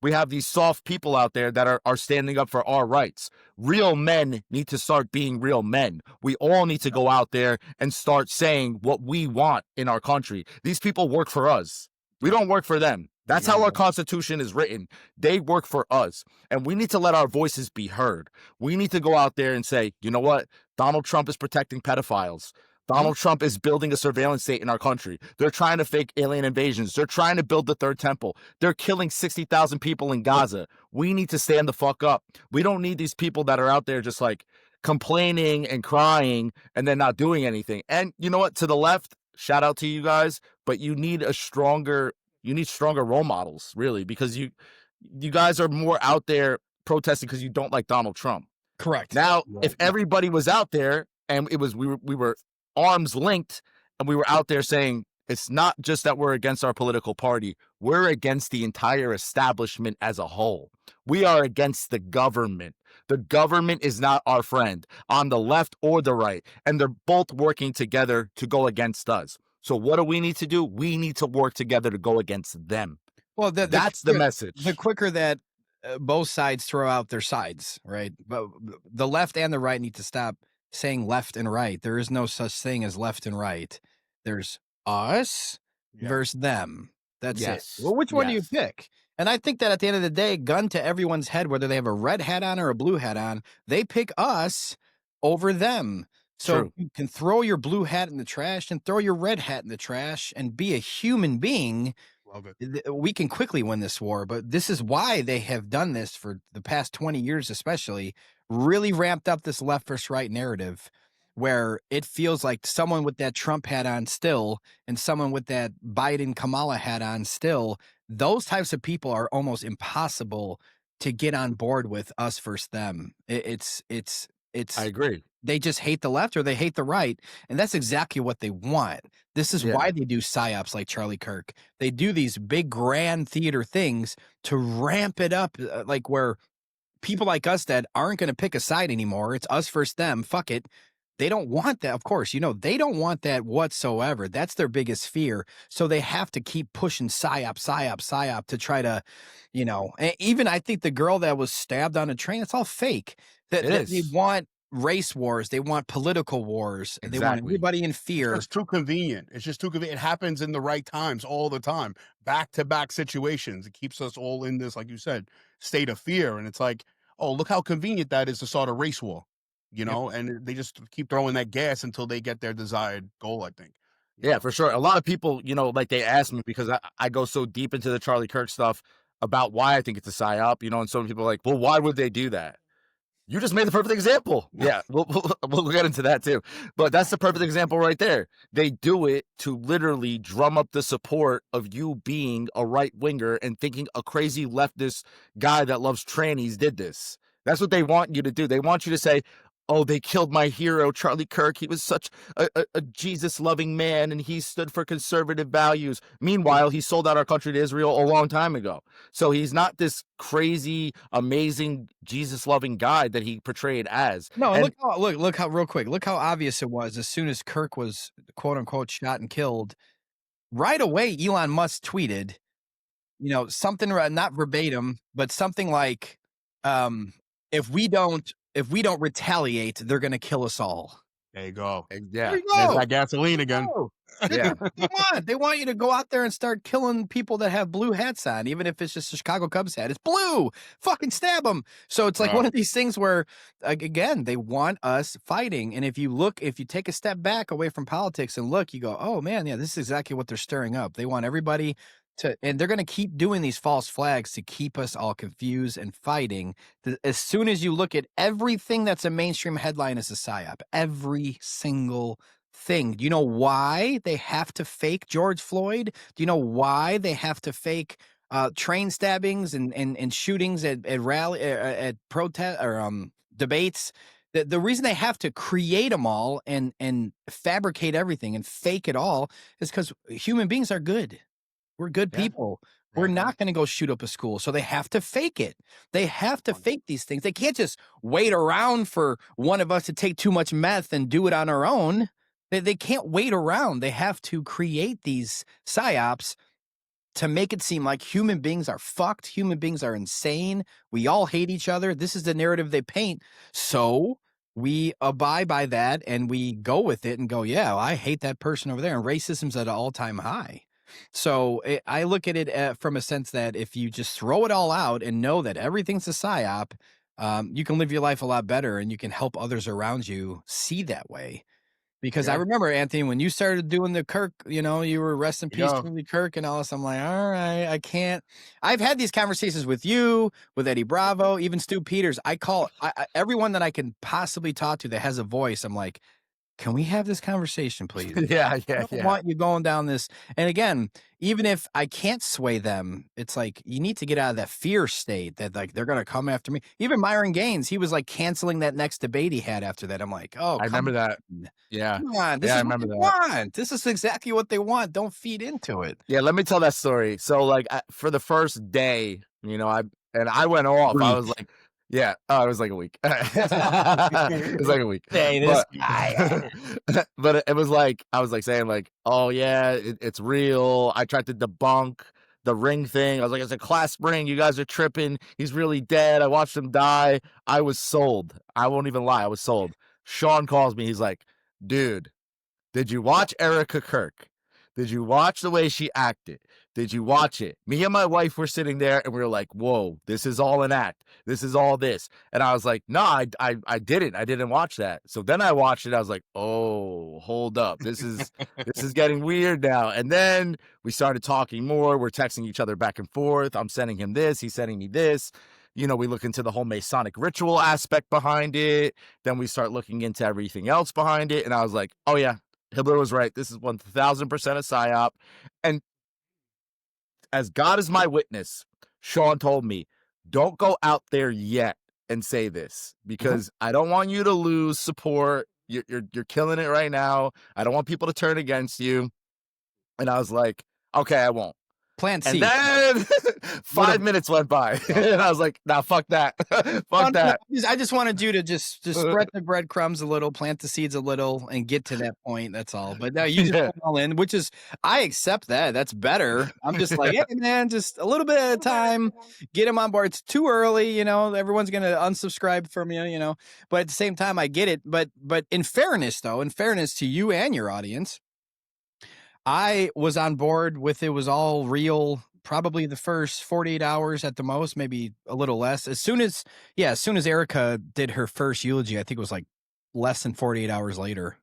We have these soft people out there that are standing up for our rights. Real men need to start being real men. We all need to go out there and start saying what we want in our country. These people work for us. We don't work for them. That's how our Constitution is written. They work for us. And we need to let our voices be heard. We need to go out there and say, you know what? Donald Trump is protecting pedophiles. Donald Trump is building a surveillance state in our country. They're trying to fake alien invasions. They're trying to build the third temple. They're killing 60,000 people in Gaza. We need to stand the fuck up. We don't need these people that are out there just like complaining and crying and then not doing anything. And you know what? To the left, shout out to you guys, but you need stronger role models, really, because you guys are more out there protesting because you don't like Donald Trump. Correct. Now, if everybody was out there and we were arms linked and we were out there saying it's not just that we're against our political party, we're against the entire establishment as a whole. We are against the government. The government is not our friend on the left or the right, and they're both working together to go against us. So what do we need to do? We need to work together to go against them. Well, that's the message. The quicker that both sides throw out their sides, right? But the left and the right need to stop saying left and right. There is no such thing as left and right. There's us versus them. That's it. Well, which one do you pick? And I think that at the end of the day, gun to everyone's head, whether they have a red hat on or a blue hat on, they pick us over them. So you can throw your blue hat in the trash and throw your red hat in the trash and be a human being. Love it. We can quickly win this war, but this is why they have done this for the past 20 years, especially really ramped up this left versus right narrative where it feels like someone with that Trump hat on still and someone with that Biden Kamala hat on still, those types of people are almost impossible to get on board with us versus them. It's I agree. They just hate the left or they hate the right. And that's exactly what they want. This is why they do psyops like Charlie Kirk. They do these big grand theater things to ramp it up, like where people like us that aren't going to pick a side anymore. It's us versus them. Fuck it. They don't want that. Of course, they don't want that whatsoever. That's their biggest fear. So they have to keep pushing psyop to try to, even I think the girl that was stabbed on a train, it's all fake. That they want race wars. They want political wars. Exactly. They want everybody in fear. It's too convenient. It's just too convenient. It happens in the right times all the time. Back-to-back situations. It keeps us all in this, like you said, state of fear. And it's like, oh, look how convenient that is to start a race war, and they just keep throwing that gas until they get their desired goal, I think. Yeah, for sure. A lot of people, like they ask me because I go so deep into the Charlie Kirk stuff about why I think it's a psyop, and some people are like, well, why would they do that? You just made the perfect example. Yeah, we'll get into that too. But that's the perfect example right there. They do it to literally drum up the support of you being a right winger and thinking a crazy leftist guy that loves trannies did this. That's what they want you to do. They want you to say, oh, they killed my hero, Charlie Kirk. He was such a Jesus-loving man, and he stood for conservative values. Meanwhile, he sold out our country to Israel a long time ago. So he's not this crazy, amazing, Jesus-loving guy that he portrayed as. No, and look how real quick. Look how obvious it was as soon as Kirk was quote unquote shot and killed. Right away, Elon Musk tweeted, something not verbatim, but something like, if we don't retaliate, they're going to kill us all. There you go. Yeah. There you There's go. that gasoline again. Yeah. They want you to go out there and start killing people that have blue hats on, even if it's just a Chicago Cubs hat. It's blue. Fucking stab them. So it's like one of these things where, again, they want us fighting. And if you take a step back away from politics and look, you go, oh man, yeah, this is exactly what they're stirring up. They want everybody and they're going to keep doing these false flags to keep us all confused and fighting. As soon as you look at everything that's a mainstream headline is a psyop, every single thing. Do you know why they have to fake George Floyd? Do you know why they have to fake train stabbings and shootings at rally at protest or debates? The reason they have to create them all and fabricate everything and fake it all is because human beings are good. We're good people. We're not going to go shoot up a school. So they have to fake it. They have to fake these things. They can't just wait around for one of us to take too much meth and do it on our own. They can't wait around. They have to create these psyops to make it seem like human beings are fucked. Human beings are insane. We all hate each other. This is the narrative they paint. So we abide by that and we go with it and go, yeah, I hate that person over there. And racism's at an all-time high. So I look at it from a sense that if you just throw it all out and know that everything's a psyop, you can live your life a lot better and you can help others around you see that way. Because I remember, Anthony, when you started doing the Kirk, you were rest in peace, Charlie Kirk, and all this. I'm like, all right, I can't. I've had these conversations with you, with Eddie Bravo, even Stu Peters. I call everyone that I can possibly talk to that has a voice. I'm like, can we have this conversation, please? Yeah. I don't want you going down this. And again, even if I can't sway them, it's like you need to get out of that fear state that like they're going to come after me. Even Myron Gaines, he was like canceling that next debate he had after that. I'm like, oh, I remember that. Yeah. Come on. This is what they want. This is exactly what they want. Don't feed into it. Yeah. Let me tell that story. So like for the first day, I went off. I was like, yeah. Oh, it was like a week. It was like a week. Hey, this guy. But it was like, I was like saying like, oh yeah, it's real. I tried to debunk the ring thing. I was like, it's a class ring. You guys are tripping. He's really dead. I watched him die. I was sold. I won't even lie. I was sold. Sean calls me. He's like, dude, did you watch Erica Kirk? Did you watch the way she acted? Did you watch it? Me and my wife were sitting there and we were like, whoa, this is all an act. This is all this. And I was like, no, I didn't. I didn't watch that. So then I watched it. I was like, oh, hold up. This is getting weird now. And then we started talking more. We're texting each other back and forth. I'm sending him this. He's sending me this. We look into the whole Masonic ritual aspect behind it. Then we start looking into everything else behind it. And I was like, oh yeah, Hibbeler was right. This is 1000% a psyop. And as God is my witness, Sean told me, don't go out there yet and say this because I don't want you to lose support. You're killing it right now. I don't want people to turn against you. And I was like, okay, I won't. Plant And seeds. then 5 minutes went by, and I was like, "Nah, fuck that, fuck that." I just wanted you to just spread the breadcrumbs a little, plant the seeds a little, and get to that point. That's all. But no, you just went all in, which is I accept that. That's better. I'm just like, hey man, just a little bit at a time. Get him on board. It's too early, Everyone's gonna unsubscribe from you, But at the same time, I get it. But in fairness, though, in fairness to you and your audience, I was on board with it was all real probably the first 48 hours at the most, maybe a little less. As soon as Erica did her first eulogy, I think it was like less than 48 hours later.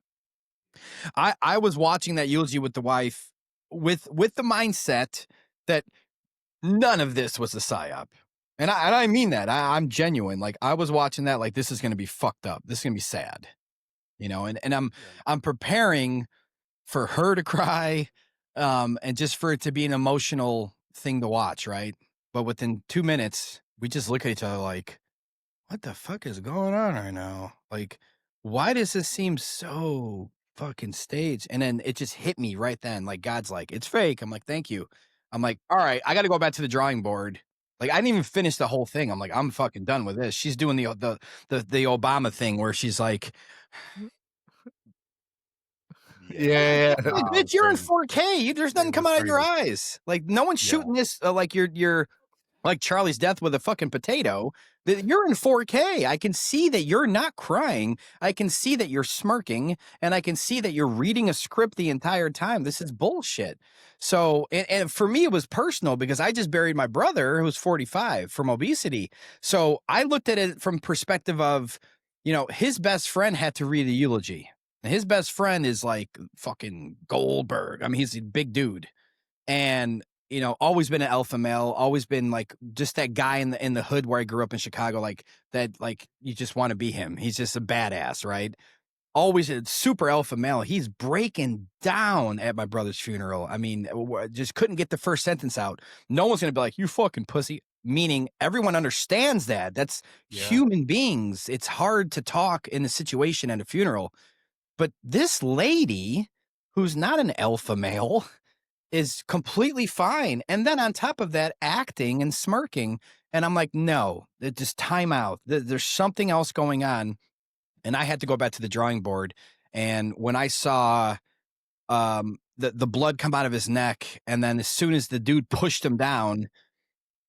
I was watching that eulogy with the wife with the mindset that none of this was a psyop. And I mean that. I'm genuine. Like, I was watching that like, this is going to be fucked up. This is going to be sad, you know, and I'm preparing for her to cry, and just for it to be an emotional thing to watch, right? But within 2 minutes, we just look at each other like, what the fuck is going on right now? Like, why does this seem so fucking staged? And then it just hit me right then. Like, God's like, it's fake. I'm like, thank you. I'm like, all right, I got to go back to the drawing board. Like, I didn't even finish the whole thing. I'm like, I'm fucking done with this. She's doing the Obama thing where she's like, Yeah. bitch, you're in 4K. There's nothing It coming was out of your crazy. eyes. Like, no one's Yeah. shooting this like you're like Charlie's death with a fucking potato. You're in 4K. I can see that you're not crying. I can see that you're smirking, and I can see that you're reading a script the entire time. This is bullshit. So, and for me, it was personal because I just buried my brother who was 45 from obesity. So I looked at it from perspective of, you know, his best friend had to read a eulogy. And his best friend is like fucking Goldberg. I mean, he's a big dude. And you know, always been an alpha male, always been like just that guy in the hood where I grew up in Chicago, like that, like you just want to be him. He's just a badass, right? Always a super alpha male. He's breaking down at my brother's funeral. I mean, just couldn't get the first sentence out. No one's gonna be like, "You fucking pussy," meaning everyone understands that. That's human beings. It's hard to talk in a situation at a funeral, but this lady, who's not an alpha male, is completely fine. And then on top of that, acting and smirking. And I'm like, no, just time out. There's something else going on. And I had to go back to the drawing board. And when I saw the blood come out of his neck, and then as soon as the dude pushed him down,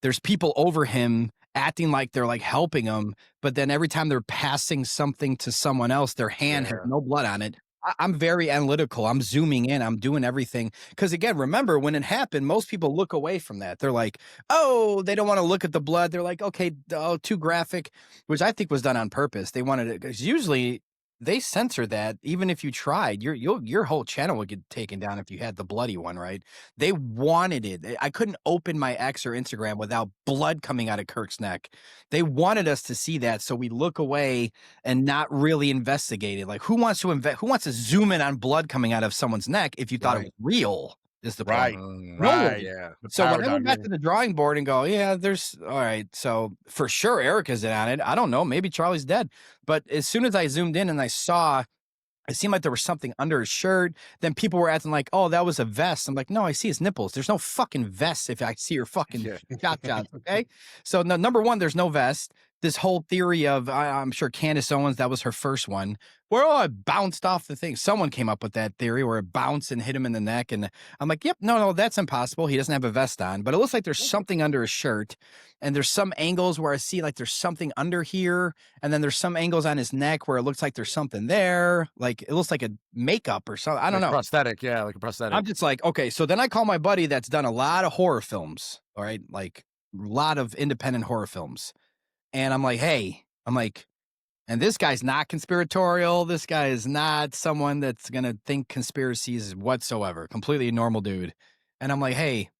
there's people over him acting like they're like helping him. But then every time they're passing something to someone else, their hand has no blood on it. I'm very analytical. I'm zooming in. I'm doing everything. Because again, remember when it happened, most people look away from that. They're like, oh, they don't want to look at the blood. They're like, okay, oh, too graphic, which I think was done on purpose. They wanted it because usually they censor that. Even if you tried, your whole channel would get taken down if you had the bloody one, right? They wanted it. I couldn't open my X or Instagram without blood coming out of Kirk's neck. They wanted us to see that, so we look away and not really investigate it. Like, who wants to zoom in on blood coming out of someone's neck if you thought it was real? Is the Right. point. Right. Yeah. So when I paradigm, went back yeah. to the drawing board and go, yeah, there's all right. So for sure, Erica's in on it. I don't know. Maybe Charlie's dead. But as soon as I zoomed in and I saw, it seemed like there was something under his shirt. Then people were acting like, oh, that was a vest. I'm like, no, I see his nipples. There's no fucking vest if I see your fucking chop chops. Okay. So number one, there's no vest. This whole theory of, I'm sure Candace Owens, that was her first one, where, oh, it bounced off the thing. Someone came up with that theory where it bounced and hit him in the neck. And I'm like, yep, no, that's impossible. He doesn't have a vest on, but it looks like there's something under his shirt. And there's some angles where I see like there's something under here. And then there's some angles on his neck where it looks like there's something there. Like it looks like a makeup or something. I don't know. Prosthetic. Yeah. Like a prosthetic. I'm just like, okay, so then I call my buddy that's done a lot of horror films. All right. Like a lot of independent horror films. And I'm like, hey, and this guy's not conspiratorial. This guy is not someone that's going to think conspiracies whatsoever. Completely normal dude. And I'm like, hey,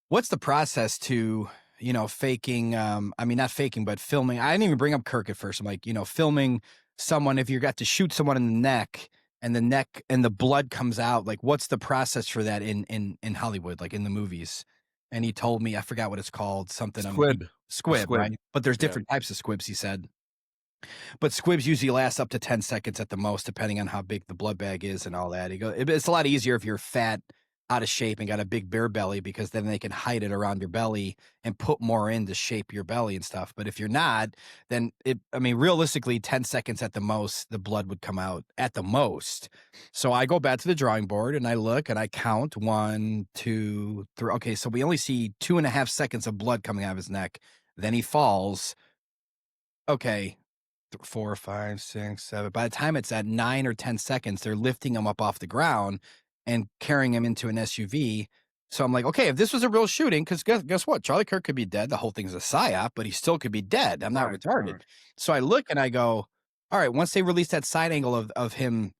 what's the process to, you know, faking, I mean, not faking, but filming. I didn't even bring up Kirk at first. I'm like, you know, filming someone, if you got to shoot someone in the neck and the blood comes out, like what's the process for that in Hollywood, like in the movies? And he told me, I forgot what it's called, something. Squib. Squib, Squib. right? But there's different types of squibs, he said. But squibs usually last up to 10 seconds at the most, depending on how big the blood bag is and all that. He goes, it's a lot easier if you're fat, out of shape, and got a big bear belly, because then they can hide it around your belly and put more in to shape your belly and stuff. But if you're not, then realistically, 10 seconds at the most, the blood would come out at the most. So I go back to the drawing board and I look and I count 1, 2, 3. Okay, so we only see 2.5 seconds of blood coming out of his neck. Then he falls. Okay, 4, 5, 6, 7. By the time it's at 9 or 10 seconds, they're lifting him up off the ground and carrying him into an SUV. So I'm like, okay, if this was a real shooting, because guess what? Charlie Kirk could be dead. The whole thing's a psyop, but he still could be dead. I'm not retarded. So I look and I go, all right, once they release that side angle of him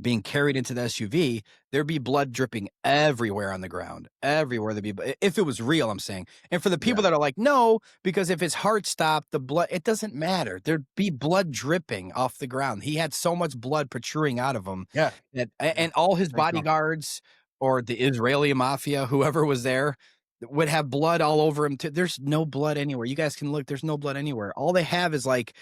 being carried into the SUV, there'd be blood dripping everywhere on the ground, everywhere. There'd be, if it was real, I'm saying. And for the people that are like, no, because if his heart stopped, the blood, it doesn't matter. There'd be blood dripping off the ground. He had so much blood protruding out of him. Yeah. And all his Think so. bodyguards or the Israeli mafia, whoever was there, would have blood all over him too. There's no blood anywhere. You guys can look. There's no blood anywhere. All they have is like,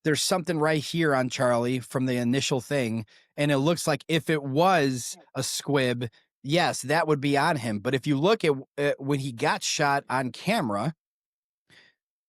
there's something right here on Charlie from the initial thing. And it looks like if it was a squib, yes, that would be on him. But if you look at when he got shot on camera,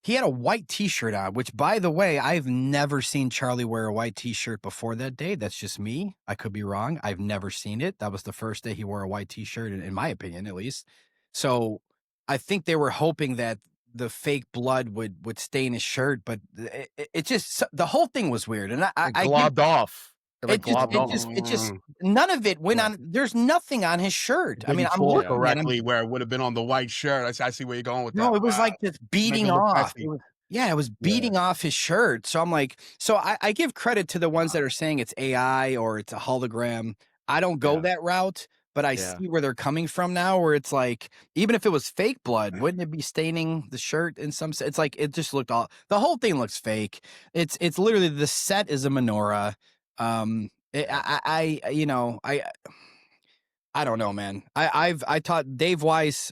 he had a white t-shirt on, which, by the way, I've never seen Charlie wear a white t-shirt before that day. That's just me. I could be wrong. I've never seen it. That was the first day he wore a white t-shirt, in my opinion, at least. So I think they were hoping that the fake blood would stain his shirt, but it just, the whole thing was weird. And I globbed off. It just none of it went on. There's nothing on his shirt. I mean, I'm looking correctly where it would have been on the white shirt. I see where you're going with that. No, it was like just beating off. It was beating off his shirt. So I'm like, so I give credit to the ones that are saying it's AI or it's a hologram. I don't go that route, but I see where they're coming from now, where it's like, even if it was fake blood, wouldn't it be staining the shirt in some sense? It's like, it just looked the whole thing looks fake. It's literally, the set is a menorah. I don't know, man. I taught Dave Weiss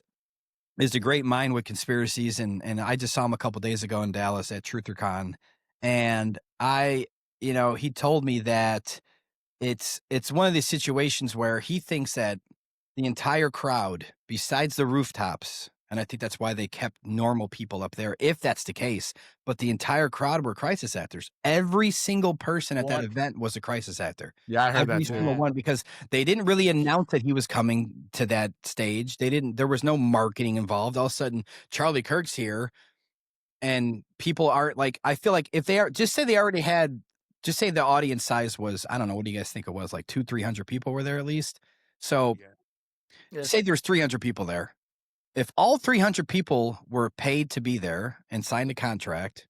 is a great mind with conspiracies, and I just saw him a couple days ago in Dallas at TrutherCon, and he told me that it's one of these situations where he thinks that the entire crowd, besides the rooftops, and I think that's why they kept normal people up there, if that's the case, but the entire crowd were crisis actors. Every single person at that event was a crisis actor. Yeah, I heard Every that too. single one, because they didn't really announce that he was coming to that stage. There was no marketing involved. All of a sudden, Charlie Kirk's here, and people aren't like, I feel like if they are, just say they already had, just say the audience size was, I don't know, what do you guys think it was? Like 200-300 people were there at least. So say there's 300 people there. If all 300 people were paid to be there and signed a contract,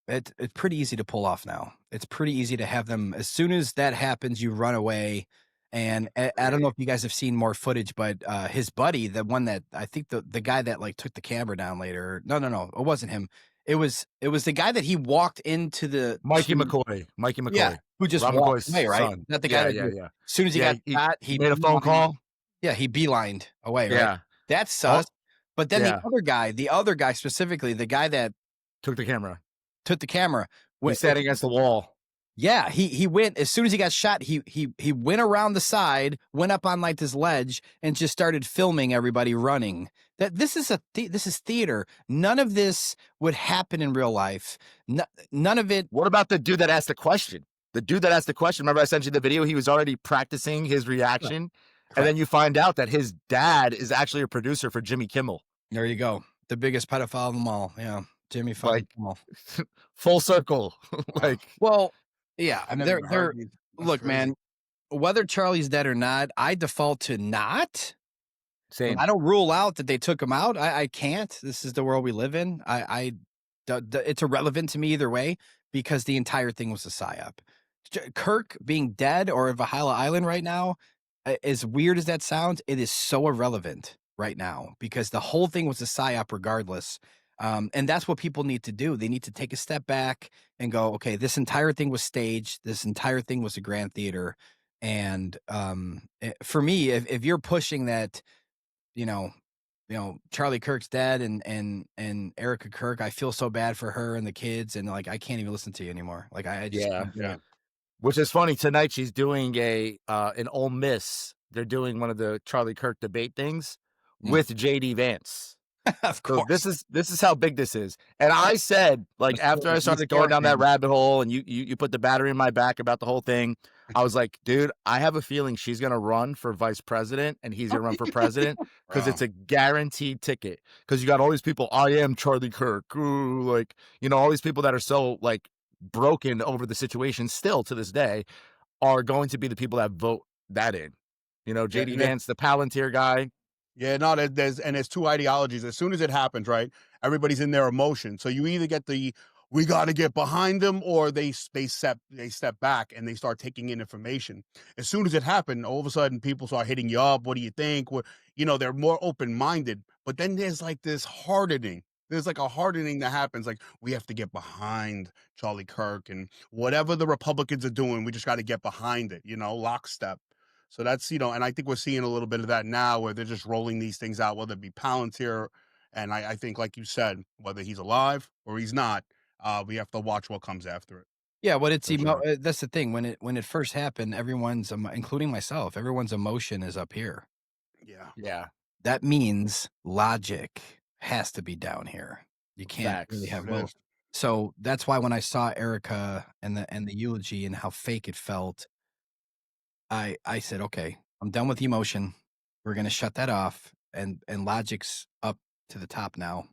it's pretty easy to pull off now. It's pretty easy to have them, as soon as that happens, you run away. And I don't know if you guys have seen more footage, but his buddy, the one that, I think the guy that like took the camera down later. No, it wasn't him. It was the guy that he walked into the Mikey McCoy. Yeah, who just Rob walked McCoy's away, right? son. Not the guy that as soon as he got shot, he made a phone call. Yeah, he beelined away, right? Yeah. That's sus. But then the other guy specifically, the guy that took the camera, he sat against the wall. Yeah, he went, as soon as he got shot, he went around the side, went up on like this ledge, and just started filming everybody running. That this is theater. None of this would happen in real life. None of it. What about the dude that asked the question? Remember I sent you the video? He was already practicing his reaction. And then you find out that his dad is actually a producer for Jimmy Kimmel. There you go. The biggest pedophile of them all. Yeah. Jimmy Kimmel. Full circle. Yeah. They're look, man, whether Charlie's dead or not, I default to not. Same. I don't rule out that they took him out. I can't. This is the world we live in. It's irrelevant to me either way, because the entire thing was a psyop. Kirk being dead or in Valhalla Island right now, as weird as that sounds, it is so irrelevant right now, because the whole thing was a psyop regardless. And that's what people need to do. They need to take a step back and go, okay, this entire thing was staged. This entire thing was a grand theater. And for me, if you're pushing that, Charlie Kirk's dead and Erica Kirk, I feel so bad for her and the kids, and like I can't even listen to you anymore. Like I just yeah. Which is funny. Tonight she's doing an Ole Miss. They're doing one of the Charlie Kirk debate things with JD Vance. Of course. So this is how big this is. And I said, like, after I started going down that rabbit hole, and you put the battery in my back about the whole thing, I was like, dude, I have a feeling she's gonna run for vice president and he's gonna run for president, because it's a guaranteed ticket. Because you got all these people, I am Charlie Kirk, ooh, all these people that are so like broken over the situation still to this day are going to be the people that vote that in. JD Vance, the Palantir guy. Yeah, no, there's two ideologies. As soon as it happens, right, everybody's in their emotion. So you either get the we got to get behind them, or they step back and they start taking in information. As soon as it happened, all of a sudden people start hitting you up. What do you think? What, they're more open minded. But then there's like this hardening. There's like a hardening that happens. Like, we have to get behind Charlie Kirk, and whatever the Republicans are doing, we just got to get behind it. Lockstep. So that's, and I think we're seeing a little bit of that now, where they're just rolling these things out, whether it be Palantir. And I think, like you said, whether he's alive or he's not, we have to watch what comes after it. Yeah, what it's For sure. that's the thing. When it first happened, everyone's including myself, everyone's emotion is up here. Yeah. That means logic has to be down here. You can't really Facts. have It both. is. So that's why when I saw Erica and the eulogy and how fake it felt, I said, okay, I'm done with the emotion. We're gonna shut that off, and logic's up to the top now.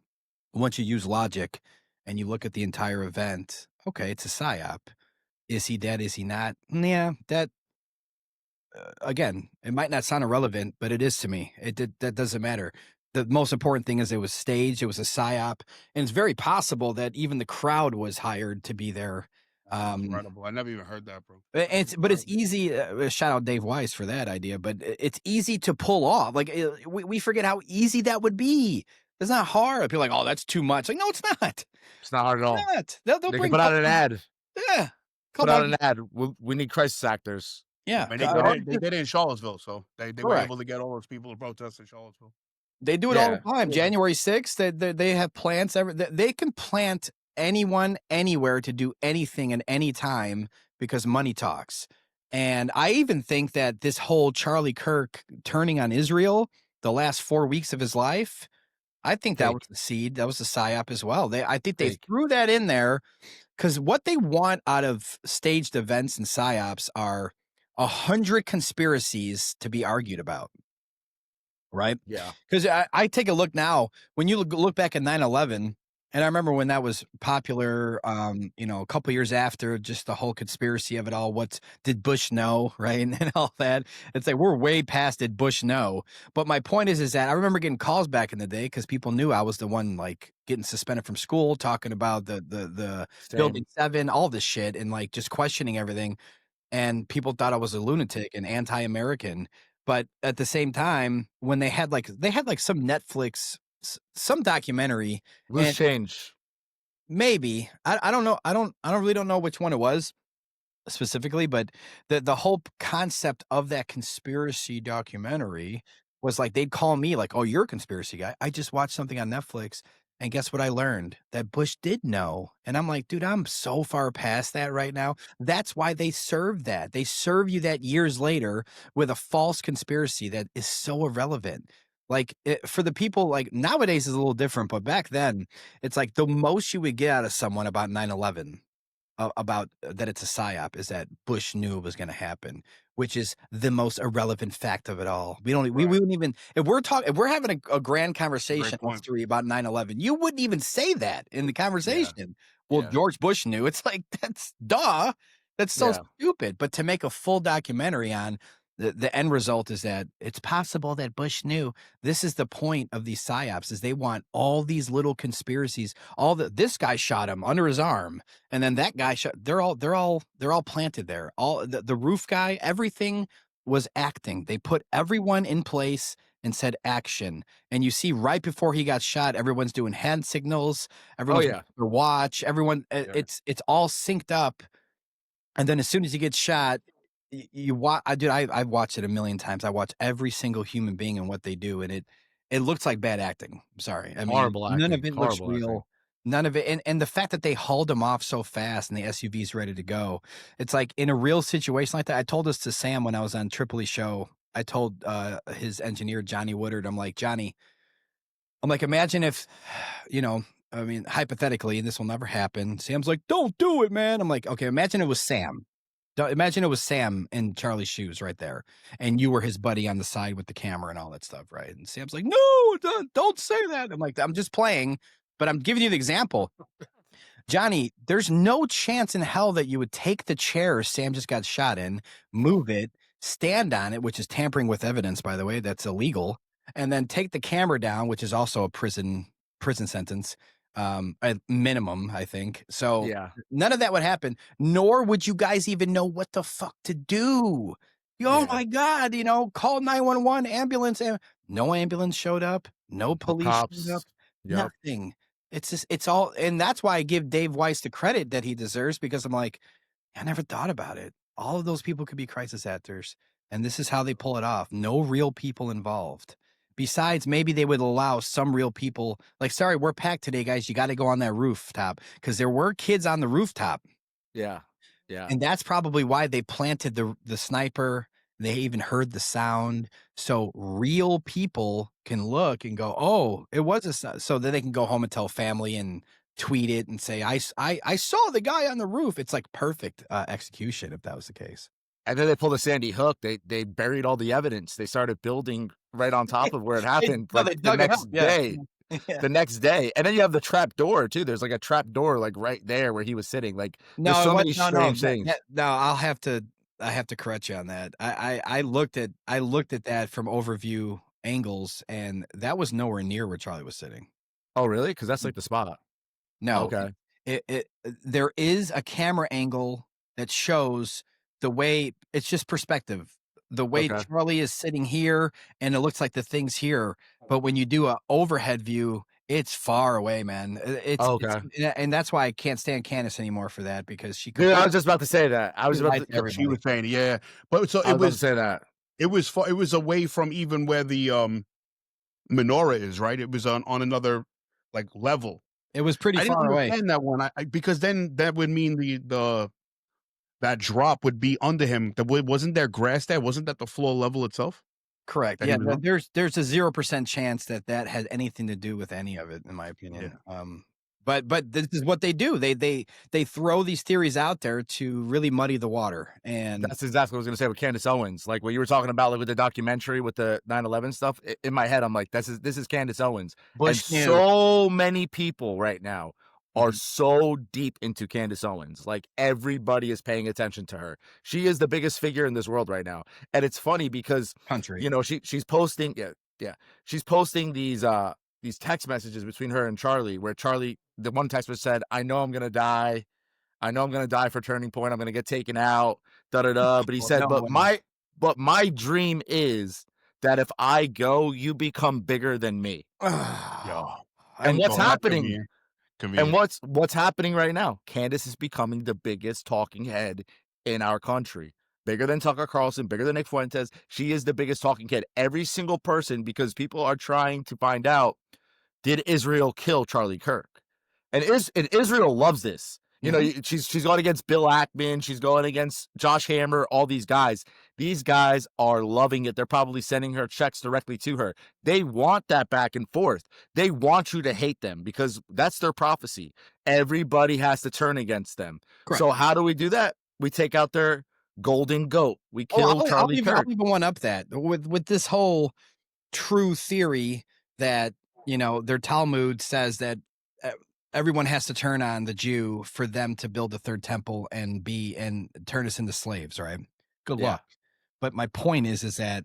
Once you use logic and you look at the entire event, okay, it's a psyop. Is he dead? Is he not? Yeah, that again, it might not sound irrelevant, but it is to me. That doesn't matter. The most important thing is it was staged. It was a psyop, and it's very possible that even the crowd was hired to be there. Incredible. I never even heard that, bro. But it's easy. Shout out Dave Weiss for that idea. But it's easy to pull off. Like we forget how easy that would be. It's not hard. People are like, oh, that's too much. Like, no, it's not. It's not hard at all. It's not. They'll They bring can put out an ad. Yeah. Put out an ad. We need crisis actors. Yeah. I mean, they did it in Charlottesville, so they were able to get all those people to protest in Charlottesville. They do it all the Yeah. time. January 6th, they have plants. They can plant anyone, anywhere to do anything at any time because money talks. And I even think that this whole Charlie Kirk turning on Israel the last 4 weeks of his life, I think that was the seed. That was the psyop as well. I think they threw that in there because what they want out of staged events and psyops are 100 conspiracies to be argued about. Right? Yeah. Because I take a look now, when you look back at 9/11, and I remember when that was popular, a couple years after, just the whole conspiracy of it all. What did Bush know, right? And all that. It's like we're way past did Bush know. But my point is that I remember getting calls back in the day because people knew I was the one like getting suspended from school, talking about the Building 7, all this shit, and like just questioning everything. And people thought I was a lunatic and anti-American. But at the same time, when they had some Netflix, some documentary, Loose change. maybe I don't know. I really don't know which one it was specifically, but the whole concept of that conspiracy documentary was like they'd call me like, "Oh, you're a conspiracy guy. I just watched something on Netflix, and guess what I learned? That Bush did know." And I'm like, dude, I'm so far past that right now. That's why they serve that. They serve you that years later with a false conspiracy that is so irrelevant. Like for the people, like nowadays is a little different, but back then it's like the most you would get out of someone about 9/11 about that it's a psyop is that Bush knew it was going to happen, which is the most irrelevant fact of it all. We wouldn't even, if we're having a grand conversation history about 9/11, you wouldn't even say that in the conversation. Well, George Bush knew. It's like, that's duh. That's so stupid. But to make a full documentary on the end result is that it's possible that Bush knew. This is the point of these psyops is they want all these little conspiracies. This guy shot him under his arm, and then that guy shot. They're all planted there. All the roof guy, everything was acting. They put everyone in place and said action. And you see right before he got shot, everyone's doing hand signals. Everyone's their watch. Everyone, it's all synced up. And then as soon as he gets shot, you watch. I've watched it a million times. I watch every single human being and what they do, and it looks like bad acting. I'm sorry. I mean, Horrible acting. None of it looks Horrible real. acting. None of it, and the fact that they hauled him off so fast and the SUV's ready to go. It's like in a real situation like that. I told this to Sam when I was on Tripoli show. I told his engineer Johnny Woodard. I'm like, Johnny. I'm like, imagine if, I mean, hypothetically, and this will never happen. Sam's like, don't do it, man. I'm like, okay, imagine it was Sam. Imagine it was Sam in Charlie's shoes right there, and you were his buddy on the side with the camera and all that stuff, right? And Sam's like, no, don't say that. I'm like, I'm just playing, but I'm giving you the example. Johnny, there's no chance in hell that you would take the chair Sam just got shot in, move it, stand on it, which is tampering with evidence, by the way, that's illegal, and then take the camera down, which is also a prison sentence, at minimum, I think. So Yeah. none of that would happen, nor would you guys even know what the fuck to do. Oh Yeah. my God, call 911 ambulance. No ambulance showed up. No police showed up. Cops. Yep. Nothing. It's just, it's all, and that's why I give Dave Weiss the credit that he deserves, because I'm like, I never thought about it. All of those people could be crisis actors, and this is how they pull it off. No real people involved. Besides, maybe they would allow some real people, like, sorry, we're packed today, guys. You got to go on that rooftop, because there were kids on the rooftop. Yeah. Yeah. And that's probably why they planted the sniper. They even heard the sound. So real people can look and go, oh, it was so that they can go home and tell family and tweet it and say, I saw the guy on the roof. It's like perfect execution if that was the case. And then they pulled a Sandy Hook. They buried all the evidence. They started building right on top of where it happened. They Like the dug it next up. Yeah. day. Yeah. The next day. And then you have the trap door too. There's like a trap door like right there where he was sitting. Like No, there's so many no, strange things. no. I have to correct you on that. I looked at that from overview angles, and that was nowhere near where Charlie was sitting. Oh, really? Because that's like the spot. No, Okay. There is a camera angle that shows the way, it's just perspective. The way Okay. Charlie is sitting here, and it looks like the thing's here, but when you do a overhead view, it's far away, man. And that's why I can't stand Candace anymore for that, because she. Dude, I was just about to say that. I was about lied to to. everybody. She was saying, yeah, but so I was it about to was. say that. It was far. It was away from even where the menorah is. Right. It was on another like level. It was pretty I didn't far away. understand that one. Because then that would mean that drop would be under him. Wasn't there grass there? Wasn't that the floor level itself? Correct. That Yeah, he was on? there's a 0% chance that had anything to do with any of it, in my opinion. But this is what they do. They throw these theories out there to really muddy the water. And That's exactly what I was going to say with Candace Owens. Like what you were talking about, like with the documentary with the 9/11 stuff. In my head, I'm like, this is Candace Owens. Bush And knew. so many people right now are Mhm. so deep into Candace Owens. Like everybody is paying attention to her. She is the biggest figure in this world right now. And it's funny because Country. she's posting she's posting these text messages between her and Charlie, where Charlie, the one text was said, I know I'm gonna die. I know I'm gonna die for Turning Point. I'm gonna get taken out. But he said, no way. but my dream is that if I go, you become bigger than me. Yo. And what's Oh, that's happening? convenient. And what's happening right now? Candace is becoming the biggest talking head in our country. Bigger than Tucker Carlson, bigger than Nick Fuentes. She is the biggest talking head. Every single person, because people are trying to find out, did Israel kill Charlie Kirk? And Israel loves this. She's going against Bill Ackman. She's going against Josh Hammer, all these guys. These guys are loving it. They're probably sending her checks directly to her. They want that back and forth. They want you to hate them because that's their prophecy. Everybody has to turn against them. Correct. So how do we do that? We take out their golden goat. We kill Charlie Kirk. I'll even one up that with this whole true theory that, their Talmud says that everyone has to turn on the Jew for them to build the third temple and turn us into slaves, right? Good luck. But my point is that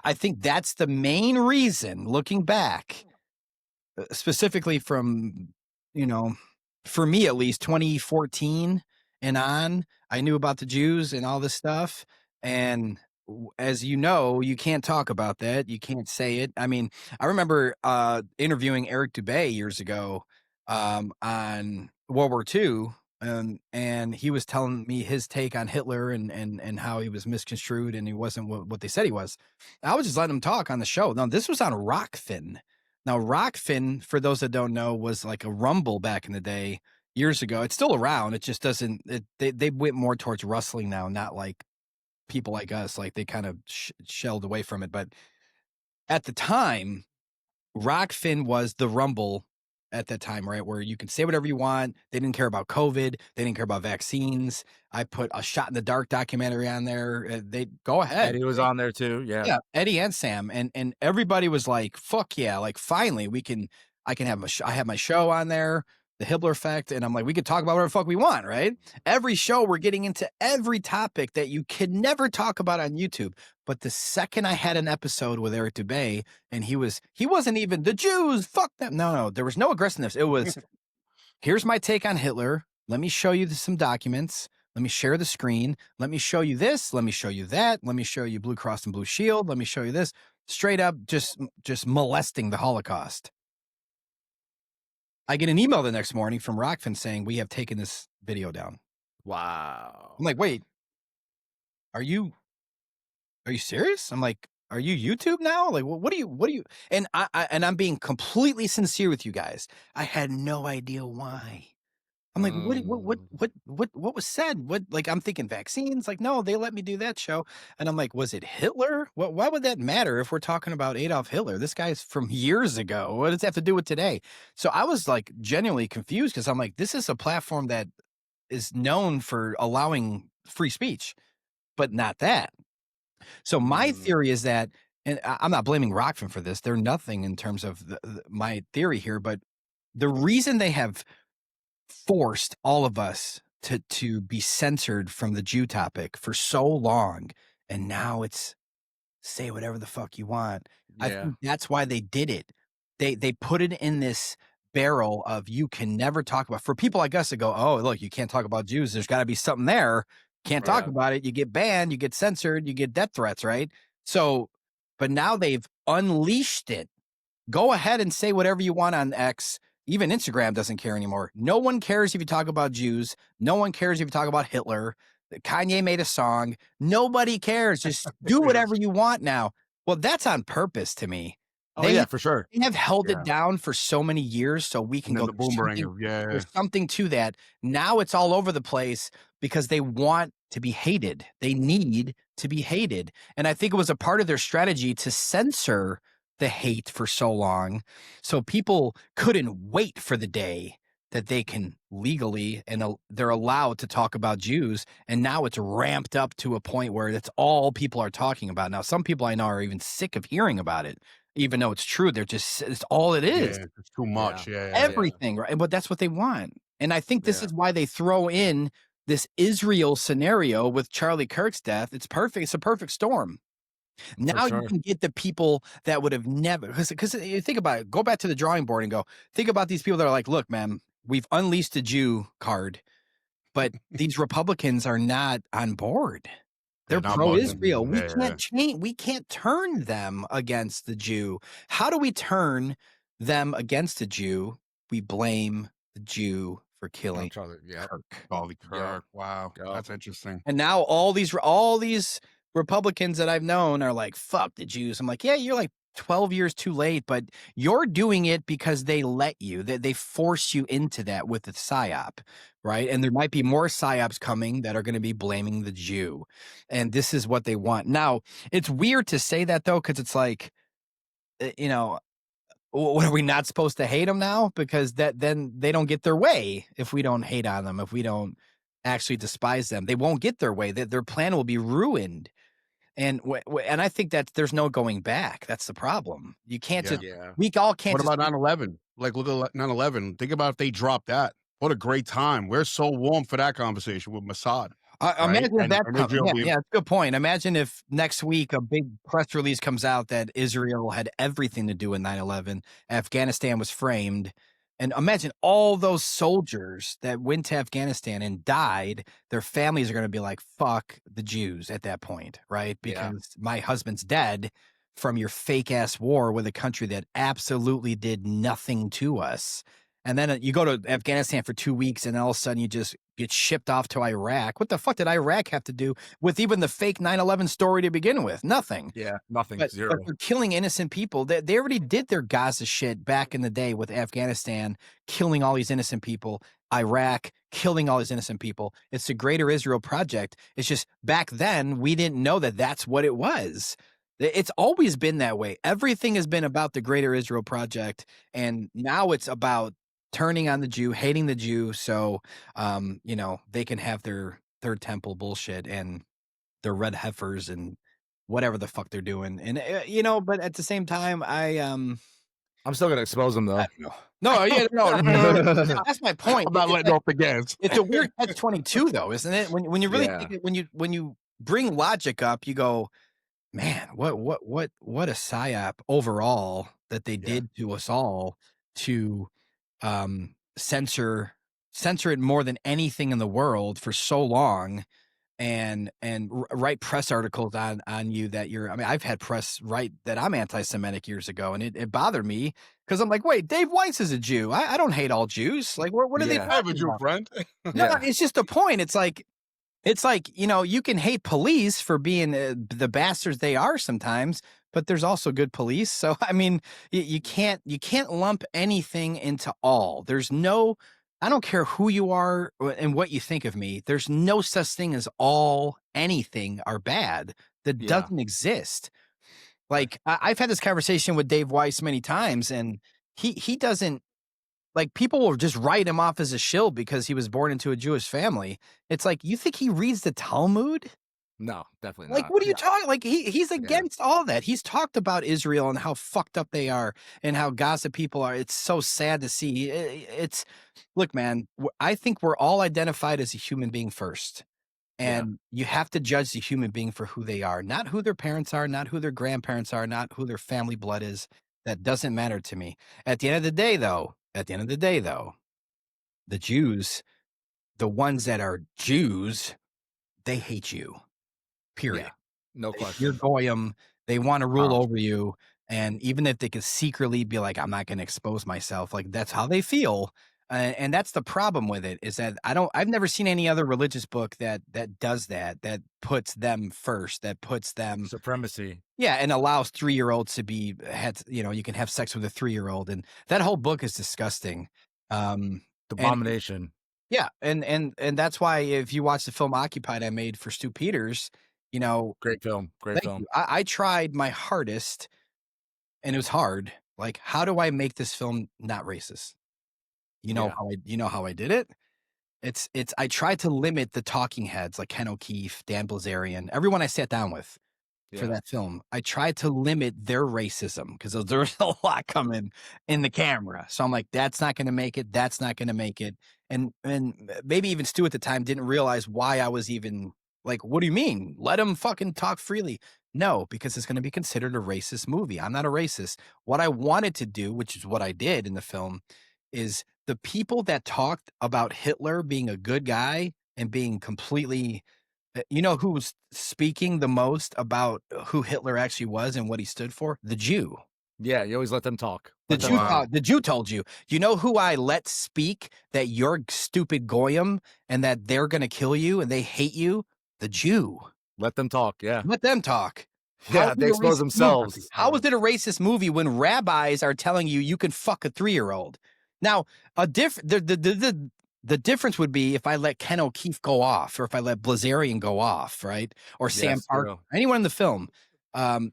I think that's the main reason, looking back, specifically from, for me at least, 2014 and on, I knew about the Jews and all this stuff. And as you know, you can't talk about that. You can't say it. I mean, I remember interviewing Eric Dubay years ago on World War II, and he was telling me his take on Hitler and how he was misconstrued and he wasn't what they said he was. I was just letting him talk on the show. Now, this was on Rockfin. Now, Rockfin, for those that don't know, was like a Rumble back in the day, years ago. It's still around. It just doesn't. They went more towards wrestling now, not like people like us. Like they kind of shelled away from it. But at the time, Rockfin was the Rumble at that time, right? Where you can say whatever you want. They didn't care about COVID. They didn't care about vaccines. I put a Shot in the Dark documentary on there. They go ahead. Eddie was on there too. Yeah. Eddie and Sam. And everybody was like, fuck yeah. Like finally I can have I have my show on there. the Hibbeler effect. And I'm like, we could talk about whatever the fuck we want, right? Every show, we're getting into every topic that you could never talk about on YouTube. But the second I had an episode with Eric Dubay, and he wasn't even the Jews, fuck them. No, there was no aggressiveness. It was, here's my take on Hitler. Let me show you some documents. Let me share the screen. Let me show you this. Let me show you that. Let me show you Blue Cross and Blue Shield. Let me show you this. Straight up just molesting the Holocaust. I get an email the next morning from Rockfin saying, we have taken this video down. Wow. I'm like, wait, are you serious? I'm like, are you YouTube now? Like, what do you, and I'm being completely sincere with you guys. I had no idea why. I'm like, what was said? What, like, I'm thinking vaccines. Like, no, they let me do that show. And I'm like, was it Hitler? Why would that matter if we're talking about Adolf Hitler? This guy's from years ago. What does that have to do with today? So I was like genuinely confused because I'm like, this is a platform that is known for allowing free speech, but not that. So my theory is that, and I'm not blaming Rockfin for this. They're nothing in terms of my theory here, but the reason they have forced all of us to be censored from the Jew topic for so long, and now it's say whatever the fuck you want. I think that's why they did it. They put it in this barrel of you can never talk about, for people like us to go, oh, look, you can't talk about Jews. There's got to be something there. Can't talk about it. You get banned, you get censored, you get death threats, right? So, but now they've unleashed it. Go ahead and say whatever you want on X. Even Instagram doesn't care anymore. No one cares if you talk about Jews. No one cares if you talk about Hitler. Kanye made a song. Nobody cares. Just do whatever you want now. Well, that's on purpose to me. For sure. They have held it down for so many years so we can go, the boomerang. there's something to that. Now it's all over the place because they want to be hated. They need to be hated. And I think it was a part of their strategy to censor the hate for so long, so people couldn't wait for the day that they can legally and they're allowed to talk about Jews. And now it's ramped up to a point where that's all people are talking about. Now, some people I know are even sick of hearing about it, even though it's true. It's all it is. Yeah, it's too much. Everything, right? But that's what they want. And I think this is why they throw in this Israel scenario with Charlie Kirk's death. It's perfect. It's a perfect storm. Now you can get the people that would have never, because you think about it, go back to the drawing board and go, think about these people that are like, look, man, we've unleashed the Jew card, but these Republicans are not on board. They're pro-Israel. We can't change. We can't turn them against the Jew. How do we turn them against the Jew? We blame the Jew for killing Kirk. Charlie Kirk. Wow, that's interesting. And now all these Republicans that I've known are like, fuck the Jews. I'm like, yeah, you're like 12 years too late, but you're doing it because they let you, they force you into that with the PSYOP, right? And there might be more PSYOPs coming that are going to be blaming the Jew. And this is what they want. Now, it's weird to say that though, because it's like, you know, what are we not supposed to hate them now? Because then they don't get their way if we don't hate on them, if we don't actually despise them. They won't get their way. Their plan will be ruined. And I think that there's no going back. That's the problem. You can't we all can't. What about 9/11? Like, look at 9/11. Think about if they dropped that. What a great time. We're so warm for that conversation with Mossad. Imagine if that comes. Yeah, it's a good point. Imagine if next week a big press release comes out that Israel had everything to do with 9/11. Afghanistan was framed. And imagine all those soldiers that went to Afghanistan and died. Their families are going to be like, fuck the Jews at that point, right? Because my husband's dead from your fake ass war with a country that absolutely did nothing to us. And then you go to Afghanistan for 2 weeks and all of a sudden you just get shipped off to Iraq. What the fuck did Iraq have to do with even the fake 9/11 story to begin with? Nothing. Yeah, nothing. Zero. But they're killing innocent people. They already did their Gaza shit back in the day with Afghanistan, killing all these innocent people. Iraq, killing all these innocent people. It's the Greater Israel Project. It's just back then we didn't know that that's what it was. It's always been that way. Everything has been about the Greater Israel Project. And now it's about turning on the Jew, hating the Jew, so you know, they can have their third temple bullshit and their red heifers and whatever the fuck they're doing. And you know, but at the same time, I'm still gonna expose him though. I don't know. No, yeah, no. That's my point. I'm not It's letting like, off the gas. it's a weird catch-22 though, isn't it? When you really Yeah. think when you bring logic up, you go, man, what a psyop overall that they did to us all to censor it more than anything in the world for so long, and write press articles on you that you're. I mean, I've had press write that I'm anti-Semitic years ago, and it bothered me because I'm like, wait, Dave Weiss is a Jew. I don't hate all Jews. Like, what are they Yeah. I have a talking Jew about? friend. No, Yeah. it's just a point. It's like, you can hate police for being the bastards they are sometimes, but there's also good police. So, I mean, you can't lump anything into all. There's no, I don't care who you are and what you think of me. There's no such thing as all anything are bad. That Yeah. doesn't exist. Like, I've had this conversation with Dave Weiss many times, and he doesn't, like, people will just write him off as a shill because he was born into a Jewish family. It's like, you think he reads the Talmud? No, definitely Like, not. what are you talking? Like, he's against all that. He's talked about Israel and how fucked up they are and how Gaza people are. It's so sad to see. It's look, man. I think we're all identified as a human being first, and you have to judge the human being for who they are, not who their parents are, not who their grandparents are, not who their family blood is. That doesn't matter to me. At the end of the day, though, the Jews, the ones that are Jews, they hate you. Period. Yeah. No You're question. goyim. They want to rule Wow. over you. And even if they could secretly be like, I'm not going to expose myself, like, that's how they feel. And that's the problem with it, is that I've never seen any other religious book that does that puts them first, that puts them, Supremacy. yeah, and allows 3-year-olds to be you can have sex with a 3-year-old. And that whole book is disgusting. And Abomination. yeah, and that's why if you watch the film Occupied I made for Stu Peters, Great film. Great thank film. you. I tried my hardest, and it was hard. Like, how do I make this film not racist? You know how I did it? It's I tried to limit the talking heads like Ken O'Keefe, Dan Blazarian, everyone I sat down with for that film. I tried to limit their racism because there's a lot coming in the camera. So I'm like, that's not going to make it. That's not going to make it. And maybe even Stu at the time didn't realize why I was even like, what do you mean? Let him fucking talk freely. No, because it's going to be considered a racist movie. I'm not a racist. What I wanted to do, which is what I did in the film, is the people that talked about Hitler being a good guy and being completely, who was speaking the most about who Hitler actually was and what he stood for? The Jew. Yeah, you always let them talk. The Let them Jew, talk. the Jew told you. You know who I let speak that you're stupid goyim and that they're going to kill you and they hate you? The Jew. Let them talk. Yeah. Let them talk. Yeah, is they it a expose racist themselves. movie? How is it a racist movie when rabbis are telling you can fuck a 3-year-old? Now, the difference would be if I let Ken O'Keefe go off, or if I let Blazarian go off, right? Or Sam Yes, Parker, true. anyone in the film.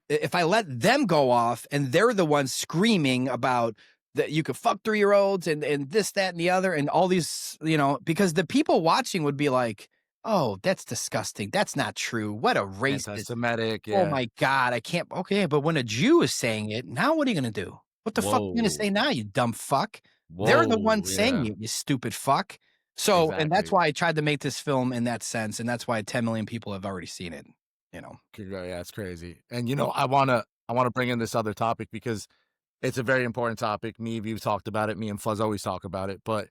If I let them go off and they're the ones screaming about that you could fuck 3-year-olds and this, that, and the other, and all these, because the people watching would be like, oh, that's disgusting. That's not true. What a racist. Anti-Semitic. Yeah. Oh my God. I can't. Okay. But when a Jew is saying it, now what are you going to do? What the fuck are you going to say now, you dumb fuck? They're the ones saying it, you stupid fuck. So, and that's Exactly. why I tried to make this film in that sense. And that's why 10 million people have already seen it, Yeah, it's crazy. And I wanna bring in this other topic because it's a very important topic. Me and you talked about it. Me and Fuzz always talk about it. But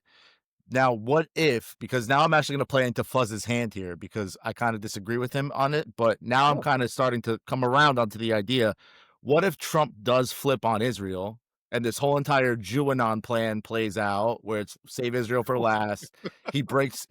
now, what if? Because now I'm actually going to play into Fuzz's hand here because I kind of disagree with him on it. But now I'm kind of starting to come around onto the idea. What if Trump does flip on Israel and this whole entire Jewanon plan plays out where it's save Israel for last? He breaks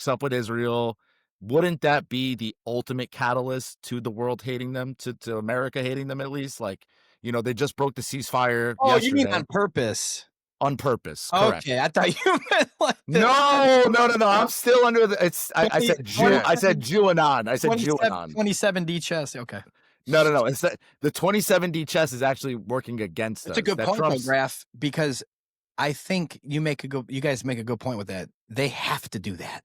up with Israel. Wouldn't that be the ultimate catalyst to the world hating them, to America hating them at least? Like, they just broke the ceasefire yesterday. You mean on purpose? On purpose, correct. Okay, I thought you meant like No. I'm still under the. I said Jew. I said Jewanon. I said Jewanon. 27D chess. Okay, No. It's the 27D chess is actually working against us. that's a good That point, Trump's- Graf, because I think you guys make a good point with that. They have to do that.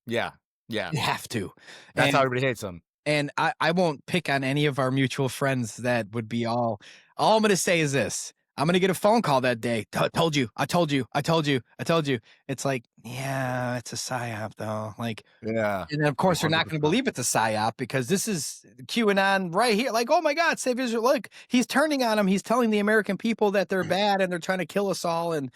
Yeah. They have to. That's And- how everybody hates them. And I won't pick on any of our mutual friends that would be all I'm going to say is this. I'm gonna get a phone call that day. Told you, I told you, I told you, I told you. It's like, yeah, it's a psyop though. Like, Yeah. and then of course they're not going to 100%. believe it's a psyop because this is QAnon right here. Like, oh my God, save Israel! Look, he's turning on them. He's telling the American people that they're bad and they're trying to kill us all. And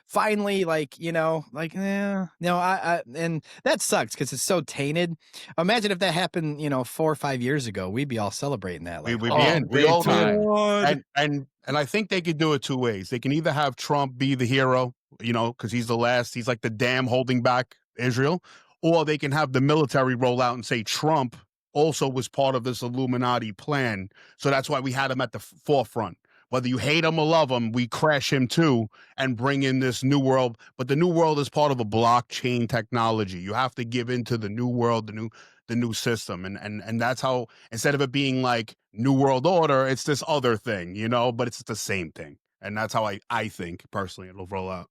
finally, like, no, and that sucks because it's so tainted. Imagine if that happened, 4 or 5 years ago, we'd be all celebrating that. Like, We'd be Oh, in. We big all be in. time. God. And I think they could do it two ways. They can either have Trump be the hero, because he's the last, he's like the dam holding back Israel, or they can have the military roll out and say Trump also was part of this Illuminati plan. So that's why we had him at the forefront. Whether you hate him or love him, we crash him too and bring in this new world. But the new world is part of a blockchain technology. You have to give into the new world, the new system. And that's how, instead of it being like New World Order, it's this other thing, but it's the same thing. And that's how I think personally it'll roll out.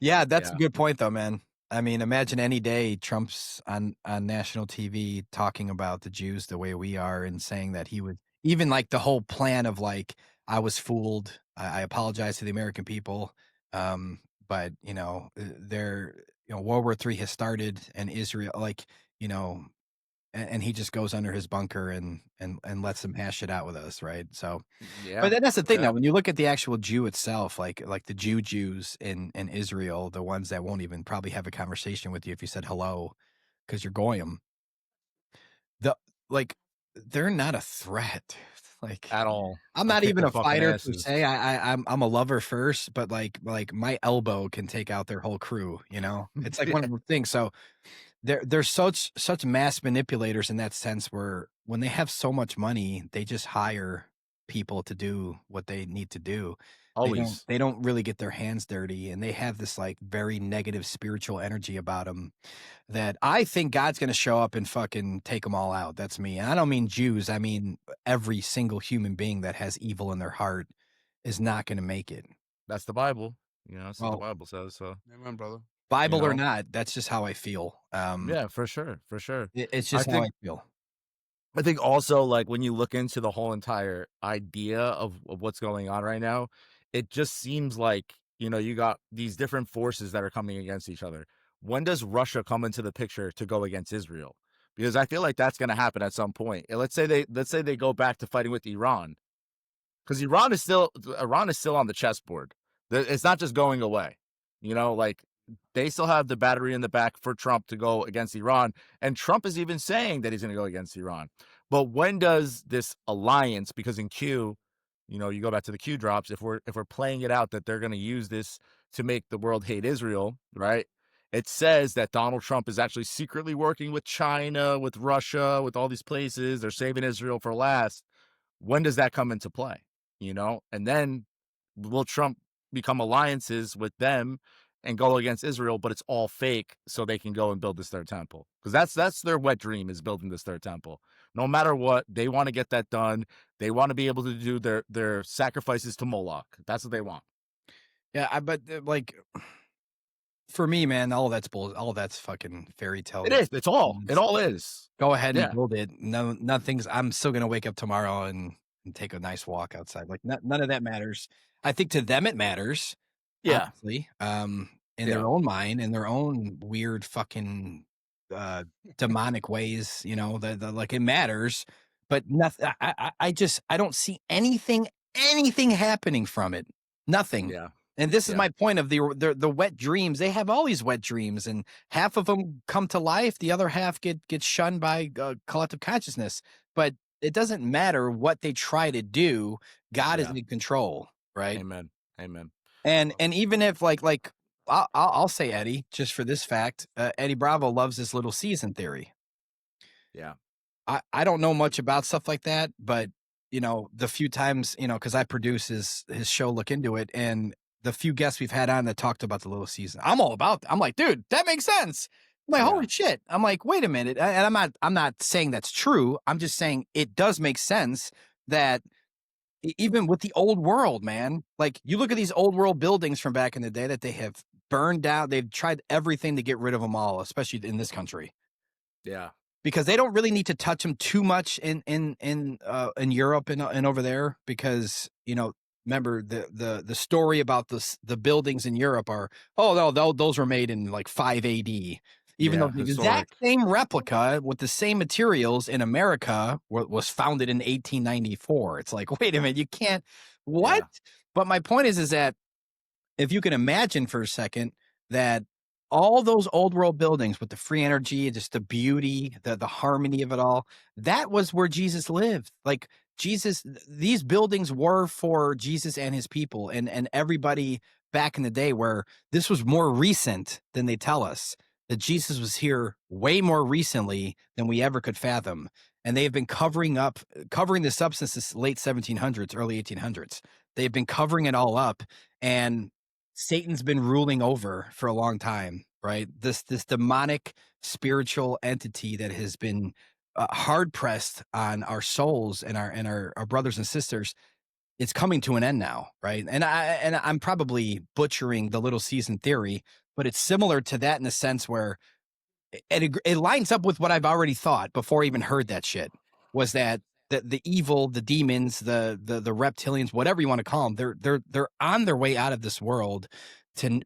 Yeah, that's a Yeah. good point though, man. I mean, imagine any day Trump's on national TV talking about the Jews the way we are and saying that he would even like the whole plan of like, I was fooled. I apologize to the American people. But World War III has started and Israel, like, and he just goes under his bunker and lets them hash it out with us, right? So, Yeah. but that's the thing, Yeah. though. When you look at the actual Jew itself, like the Jews in Israel, the ones that won't even probably have a conversation with you if you said hello, because you're goyim. Like they're not a threat. Like At all. I'm They'll not kick even their a fucking fighter per asses. se. I'm a lover first, but like my elbow can take out their whole crew. It's like one of the things. So they're such mass manipulators in that sense where when they have so much money, they just hire people to do what they need to do. Always. They don't really get their hands dirty, and they have this like very negative spiritual energy about them that I think God's going to show up and fucking take them all out. That's me. And I don't mean Jews. I mean every single human being that has evil in their heart is not going to make it. That's the Bible. That's what the Well, Bible says. So Amen, brother. Bible or know? not, that's just how I feel. yeah, for sure. For sure. It's I just how I think feel. I think also like when you look into the whole entire idea of what's going on right now, it just seems like, you got these different forces that are coming against each other. When does Russia come into the picture to go against Israel? Because I feel like that's going to happen at some point. And let's say they go back to fighting with Iran. Because Iran is still on the chessboard. It's not just going away. Like they still have the battery in the back for Trump to go against Iran, and Trump is even saying that he's going to go against Iran. But when does this alliance? Because in Q, you go back to the Q drops. If we're playing it out that they're going to use this to make the world hate Israel, right? It says that Donald Trump is actually secretly working with China, with Russia, with all these places. They're saving Israel for last. When does that come into play? And then will Trump become alliances with them and go against Israel, but it's all fake so they can go and build this third temple? Because that's their wet dream, is building this third temple. No matter what, they want to get that done. They want to be able to do their sacrifices to Moloch. That's what they want. Yeah, but like for me, man, all that's bull. All that's fucking fairy tale. It is. It all is. Go ahead and Yeah. build it. No, nothing's. I'm still gonna wake up tomorrow and take a nice walk outside. Like none of that matters. I think to them it matters. Yeah. Honestly, in their own mind, in their own weird fucking demonic ways, that like it matters, but nothing. I don't see anything happening from it. Nothing. Yeah. And this is Yeah. my point of the wet dreams. They have all these wet dreams, and half of them come to life. The other half get shunned by collective consciousness. But it doesn't matter what they try to do. God is Yeah. in control, right? Amen. Amen. And even if like I'll say Eddie, just for this fact, Eddie Bravo loves this little season theory. Yeah. I don't know much about stuff like that, but the few times, because I produce his show, look into it, and the few guests we've had on that talked about the little season, I'm all about that. I'm like, dude, that makes sense. I'm like, holy shit. I'm like, wait a minute. And I'm not saying that's true. I'm just saying it does make sense that even with the old world, man, like you look at these old world buildings from back in the day that they have burned down. They've tried everything to get rid of them all, especially in this country. Yeah. Because they don't really need to touch them too much in Europe and over there, because remember the story about the buildings in Europe are, oh no, those were made in like 5 AD. Even though the exact same replica with the same materials in America was founded in 1894. It's like, wait a minute, you can't, what? Yeah. But my point is that if you can imagine for a second that all those old world buildings with the free energy, just the beauty, the harmony of it all, that was where Jesus lived. Like Jesus, these buildings were for Jesus and his people and everybody back in the day, where this was more recent than they tell us, that Jesus was here way more recently than we ever could fathom. And they've been covering this up since the late 1700s, early 1800s. They've been covering it all up, and Satan's been ruling over for a long time, right? This demonic spiritual entity that has been hard pressed on our souls and our brothers and sisters. It's coming to an end now, right? And I'm probably butchering the little season theory, but it's similar to that in the sense where it lines up with what I've already thought before I even heard that shit. Was that the evil, the demons, the reptilians, whatever you want to call them, they're on their way out of this world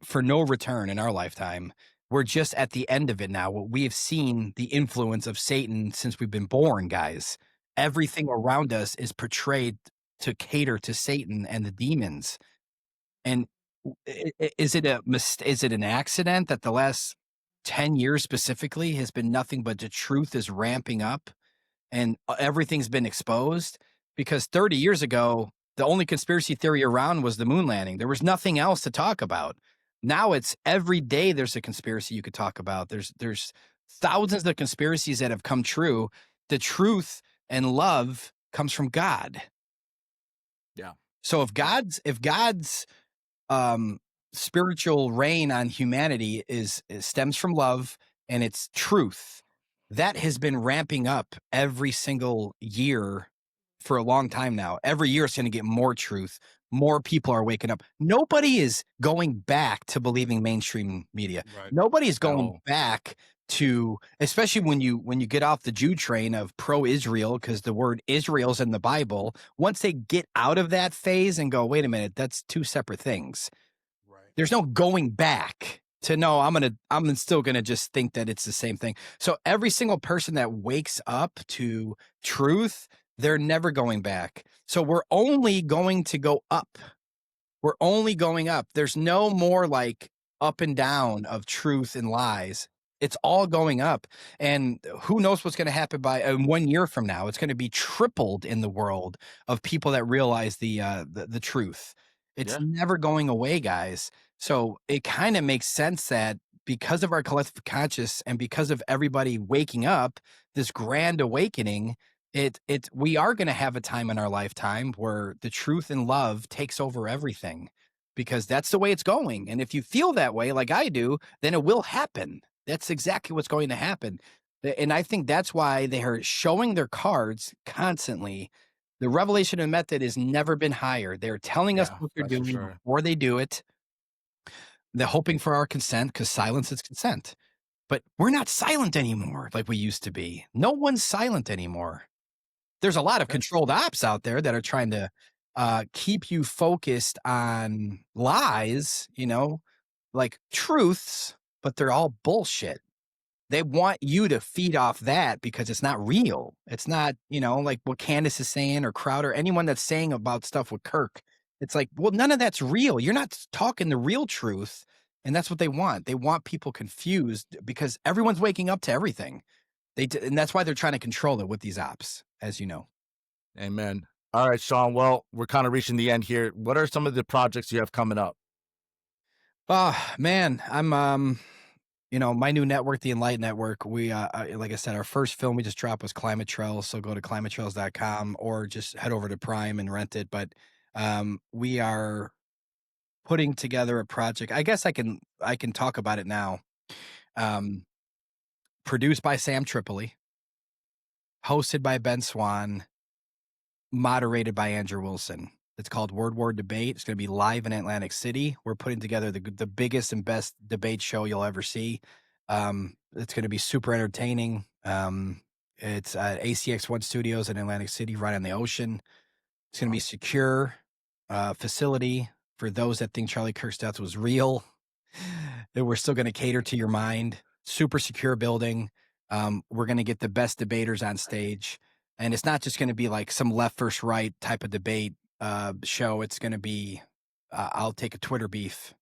for no return in our lifetime. We're just at the end of it now. We have seen the influence of Satan since we've been born, guys. Everything around us is portrayed to cater to Satan and the demons. And is it an accident that the last 10 years specifically has been nothing but the truth is ramping up and everything's been exposed? Because 30 years ago, the only conspiracy theory around was the moon landing. There was nothing else to talk about. Now it's every day there's a conspiracy you could talk about. There's thousands of conspiracies that have come true. The truth and love comes from God. Yeah. So if God's spiritual reign on humanity stems from love and it's truth, that has been ramping up every single year for a long time now. Every year it's going to get more truth. More people are waking up. Nobody is going back to believing mainstream media. Right. Nobody is going back to, especially when you get off the Jew train of pro-Israel, because the word Israel's in the Bible. Once they get out of that phase and go, wait a minute, that's two separate things. Right. There's no going back to, no, I'm still gonna just think that it's the same thing. So every single person that wakes up to truth, they're never going back. So we're only going to go up. We're only going up. There's no more like up and down of truth and lies. It's all going up. And who knows what's going to happen by 1 year from now? It's going to be tripled in the world of people that realize the truth. It's never going away, guys. So it kind of makes sense that because of our collective conscious and because of everybody waking up, this grand awakening, we are going to have a time in our lifetime where the truth and love takes over everything, because that's the way it's going. And if you feel that way, like I do, then it will happen. That's exactly what's going to happen. And I think that's why they are showing their cards constantly. The revelation and method has never been higher. They're telling us what they're doing before they do it. They're hoping for our consent, because silence is consent. But we're not silent anymore like we used to be. No one's silent anymore. There's a lot of controlled ops out there that are trying to keep you focused on lies, like truths, but they're all bullshit. They want you to feed off that because it's not real. It's not, like what Candace is saying, or Crowder, anyone that's saying about stuff with Kirk. It's like, well, none of that's real. You're not talking the real truth. And that's what they want. They want people confused because everyone's waking up to everything. And that's why they're trying to control it with these ops, as you know. Amen. All right, Sean. Well, we're kind of reaching the end here. What are some of the projects you have coming up? Oh, man, I'm, my new network, the Enlighten Network, we, like I said, our first film we just dropped was Climate Trails. So go to climatetrails.com or just head over to Prime and rent it. But we are putting together a project. I guess I can talk about it now. Produced by Sam Tripoli, hosted by Ben Swan, moderated by Andrew Wilson. It's called Word War Debate. It's going to be live in Atlantic City. We're putting together the biggest and best debate show you'll ever see. It's going to be super entertaining. It's ACX1 Studios in Atlantic City, right on the ocean. It's going to be secure. facility for those that think Charlie Kirk's death was real. That we're still going to cater to your mind. Super secure building. We're going to get the best debaters on stage, and it's not just going to be like some left versus right type of debate show. It's going to be, I'll take a Twitter beef,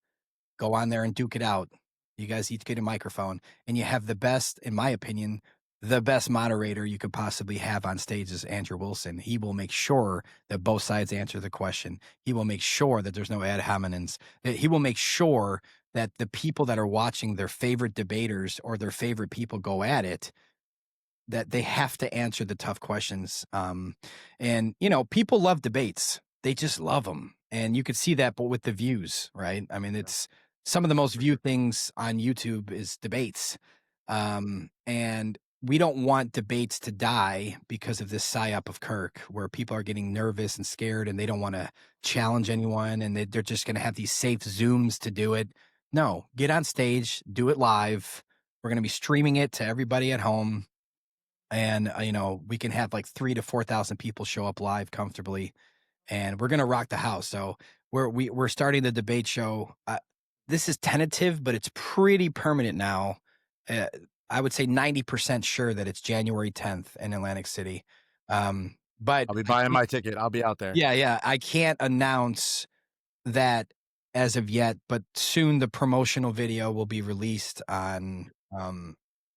go on there and duke it out. You guys each get a microphone, and you have the best, in my opinion, the best moderator you could possibly have on stage is Andrew Wilson. He will make sure that both sides answer the question. He will make sure that there's no ad hominems. He will make sure that the people that are watching their favorite debaters or their favorite people go at it, that they have to answer the tough questions. And, you know, people love debates. They just love them. And you could see that, but with the views, right? I mean, it's some of the most viewed things on YouTube is debates. And we don't want debates to die because of this psyop of Kirk, where people are getting nervous and scared and they don't want to challenge anyone. And they're just going to have these safe Zooms to do it. No, get on stage, do it live. We're going to be streaming it to everybody at home. And, you know, we can have like 3,000 to 4,000 people show up live comfortably, and we're going to rock the house. So we're starting the debate show. This is tentative, but it's pretty permanent now. I would say 90% sure that it's January 10th in Atlantic City. But I'll be buying my ticket. I'll be out there. Yeah. I can't announce that as of yet, but soon the promotional video will be released on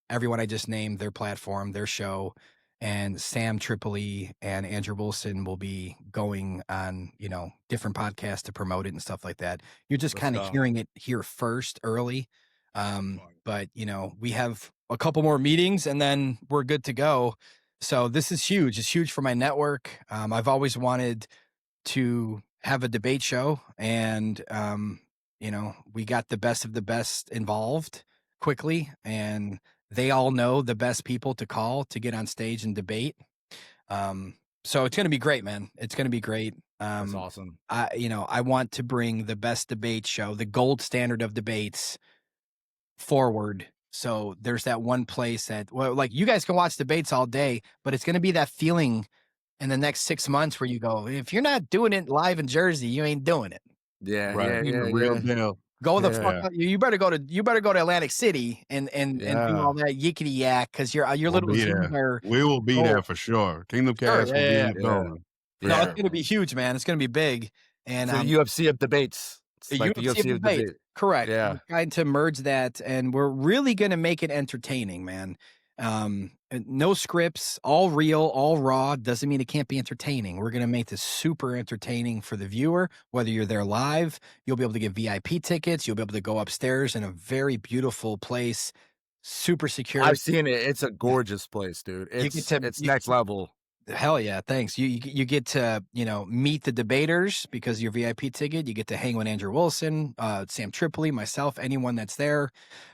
everyone I just named, their platform, their show, and Sam Tripoli and Andrew Wilson will be going on, you know, different podcasts to promote it and stuff like that. You're just kind of hearing it here first early. But, you know, we have a couple more meetings and then we're good to go. So this is huge. It's huge for my network. I've always wanted to have a debate show, and, you know, we got the best of the best involved quickly, and they all know the best people to call to get on stage and debate. So it's going to be great, man. It's going to be great. That's awesome. I want to bring the best debate show, the gold standard of debates, forward. So there's that one place that, well, like, you guys can watch debates all day, but it's going to be that feeling in the next 6 months where you go, if you're not doing it live in Jersey, you ain't doing it. Yeah, Right. yeah, Real deal. Go the fuck up. You better go to Atlantic City and do all that yickety yak, because your We'll little be Zooms there. are. We will be Oh. there for sure. Kingdom Cast will be in the building. No, Yeah. it's gonna be huge, man. It's gonna be big. And So the UFC of debates. It's like the UFC of debate. Correct. Yeah. We're trying to merge that, and we're really going to make it entertaining, man. No scripts, all real, all raw. Doesn't mean it can't be entertaining. We're going to make this super entertaining for the viewer, whether you're there live. You'll be able to get VIP tickets. You'll be able to go upstairs in a very beautiful place, super secure. I've seen it. It's a gorgeous place, dude. It's next level. Hell yeah, thanks. You get to, you know, meet the debaters because of your VIP ticket. You get to hang with Andrew Wilson, Sam Tripoli, myself, anyone that's there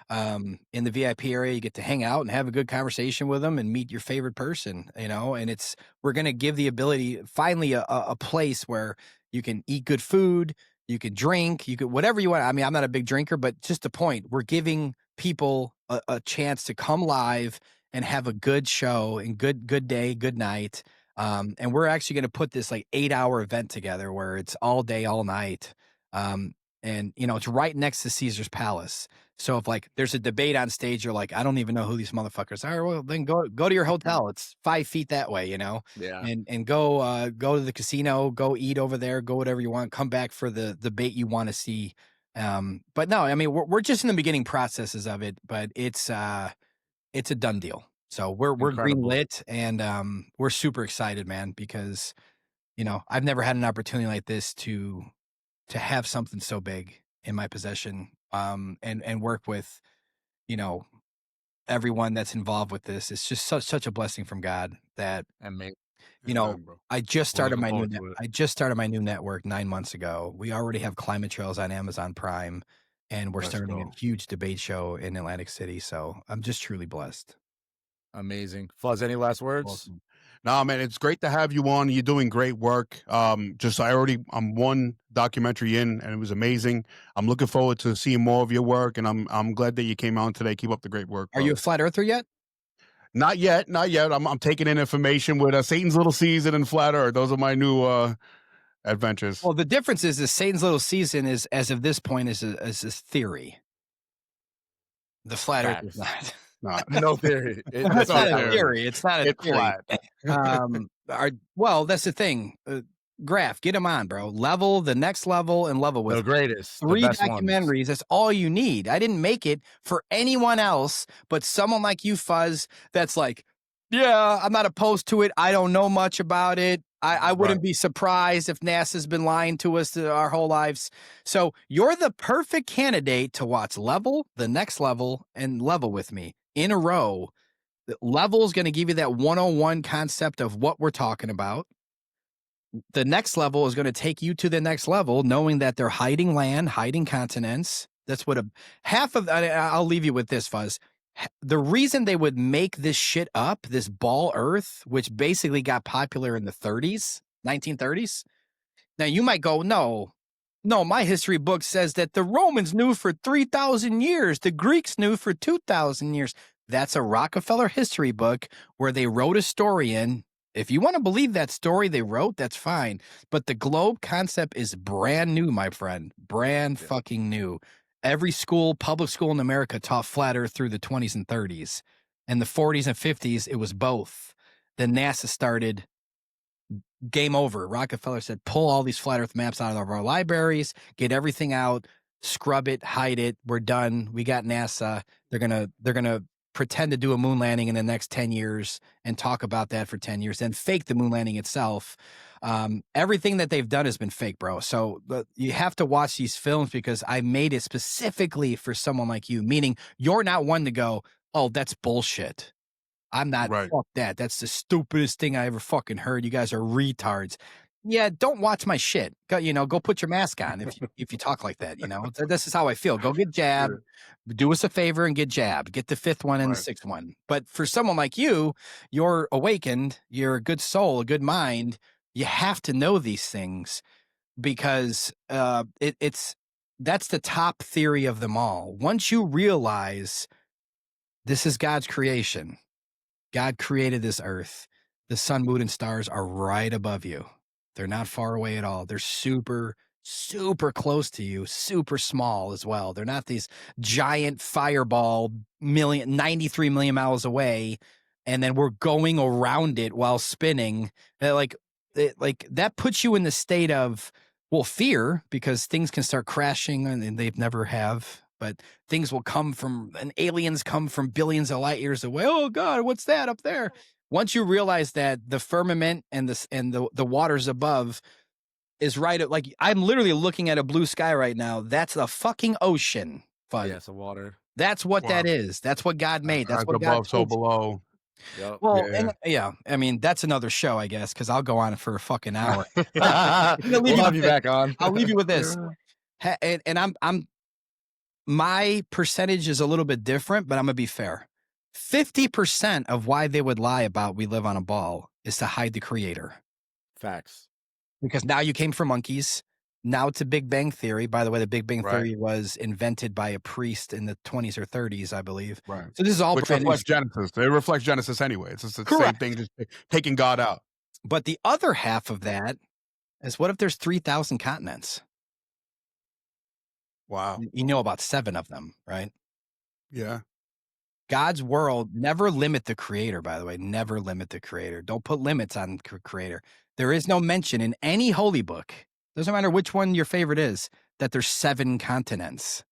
in the VIP area. You get to hang out and have a good conversation with them and meet your favorite person, you know. And we're going to give the ability, finally, a place where you can eat good food, you can drink, you could whatever you want. I mean, I'm not a big drinker, but just the point, we're giving people a chance to come live and have a good show and good day, good night. And we're actually going to put this like 8-hour event together where it's all day, all night. And, you know, it's right next to Caesar's Palace. So if like there's a debate on stage, you're like, I don't even know who these motherfuckers are. Well, then go to your hotel. It's 5 feet that way, you know. Yeah. And go to the casino, go eat over there, go whatever you want. Come back for the debate you want to see. But no, I mean, we're just in the beginning processes of it, but it's a done deal. So we're green lit, and we're super excited, man, because, you know, I've never had an opportunity like this to have something so big in my possession, and work with, you know, everyone that's involved with this. It's just such a blessing from God that, you know, I just started my new network 9 months ago. We already have Climate Trails on Amazon Prime, and we're starting a huge debate show in Atlantic City. So I'm just truly blessed. Amazing. Fuzz, any last words? Awesome. No, man, it's great to have you on. You're doing great work. I'm one documentary in, and it was amazing. I'm looking forward to seeing more of your work, and I'm glad that you came on today. Keep up the great work. Are you a flat earther yet? Not yet. I'm taking in information with Satan's Little Season and Flat Earth. Those are my new adventures. Well, the difference is Satan's Little Season is, as of this point, is a theory. The flat Earth is not. Not. No theory. It's not a reality. theory. It's not a It's theory. flat. Well, that's the thing. Graph, get them on, bro. Level, the next level, and level with The greatest. The 3 best ones. documentaries. That's all you need. I didn't make it for anyone else but someone like you, Fuzz, that's like, yeah, I'm not opposed to it. I don't know much about it. I wouldn't be surprised if NASA's been lying to us our whole lives. So you're the perfect candidate to watch Level, the next level, and Level with me in a row. The Level is going to give you that 101 concept of what we're talking about. The next level is going to take you to the next level, knowing that they're hiding land, hiding continents. That's what I'll leave you with this, Fuzz. The reason they would make this shit up, this ball Earth, which basically got popular in the 1930s. Now you might go, no, my history book says that the Romans knew for 3,000 years. The Greeks knew for 2,000 years. That's a Rockefeller history book where they wrote a story in. If you want to believe that story they wrote, that's fine. But the globe concept is brand new, my friend. Brand fucking new. Every school, public school in America taught flat Earth through the 20s and 30s. In the 40s and 50s, it was both. Then NASA started. Game over. Rockefeller said, pull all these flat Earth maps out of our libraries, get everything out, scrub it, hide it. We're done. We got NASA. They're gonna pretend to do a moon landing in the next 10 years and talk about that for 10 years, then fake the moon landing itself. Everything that they've done has been fake, bro. So you have to watch these films because I made it specifically for someone like you, meaning you're not one to go, oh, that's bullshit. I'm not, fuck that. That's the stupidest thing I ever fucking heard. You guys are retards. Yeah, don't watch my shit. Go put your mask on if you talk like that, This is how I feel. Go get jabbed. Do us a favor and get jabbed. Get the 5th one and the 6th one. But for someone like you, you're awakened. You're a good soul, a good mind. You have to know these things because that's the top theory of them all. Once you realize this is God's creation, God created this earth. The sun, moon, and stars are right above you. They're not far away at all. They're super, super close to you, super small as well. They're not these giant fireball 93 million miles away, and then we're going around it while spinning. Like that puts you in the state of, fear, because things can start crashing, and they've never have. But things will and aliens come from billions of light years away. Oh God, what's that up there? Once you realize that the firmament and the waters above is right, like I'm literally looking at a blue sky right now. That's the fucking ocean. Fun. Yeah, it's a water. That's what that is. That's what God made. That's what above, God so below. Yep. Well, I mean, that's another show, I guess, because I'll go on for a fucking hour. We'll have you back on. I'll leave you with this. And my percentage is a little bit different, but I'm gonna be fair. 50% of why they would lie about we live on a ball is to hide the creator. Facts. Because now you came from monkeys. Now it's a Big Bang Theory. By the way, the Big Bang Theory was invented by a priest in the 20s or 30s, I believe. Right. So this is all which reflects Genesis. It reflects Genesis anyway. It's just the same thing, just taking God out. But the other half of that is, what if there's 3,000 continents? Wow. You know about 7 of them, right? Yeah. God's world, never limit the creator, by the way. Never limit the creator. Don't put limits on creator. There is no mention in any holy book, doesn't matter which one your favorite is, that there's 7 continents.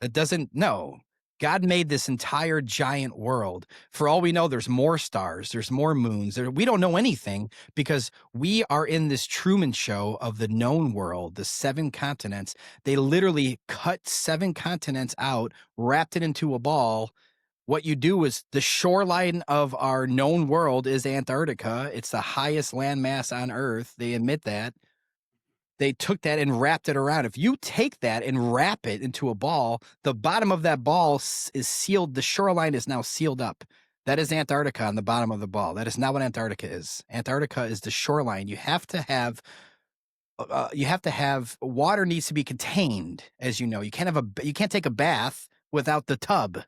It doesn't, no. God made this entire giant world. For all we know, there's more stars, there's more moons. We don't know anything because we are in this Truman Show of the known world, the 7 continents. They literally cut 7 continents out, wrapped it into a ball. What you do is, the shoreline of our known world is Antarctica. It's the highest landmass on Earth. They admit that. They took that and wrapped it around. If you take that and wrap it into a ball, the bottom of that ball is sealed. The shoreline is now sealed up. That is Antarctica on the bottom of the ball. That is not what Antarctica is. Antarctica is the shoreline. You have to have water needs to be contained, as you know. You can't take a bath without the tub.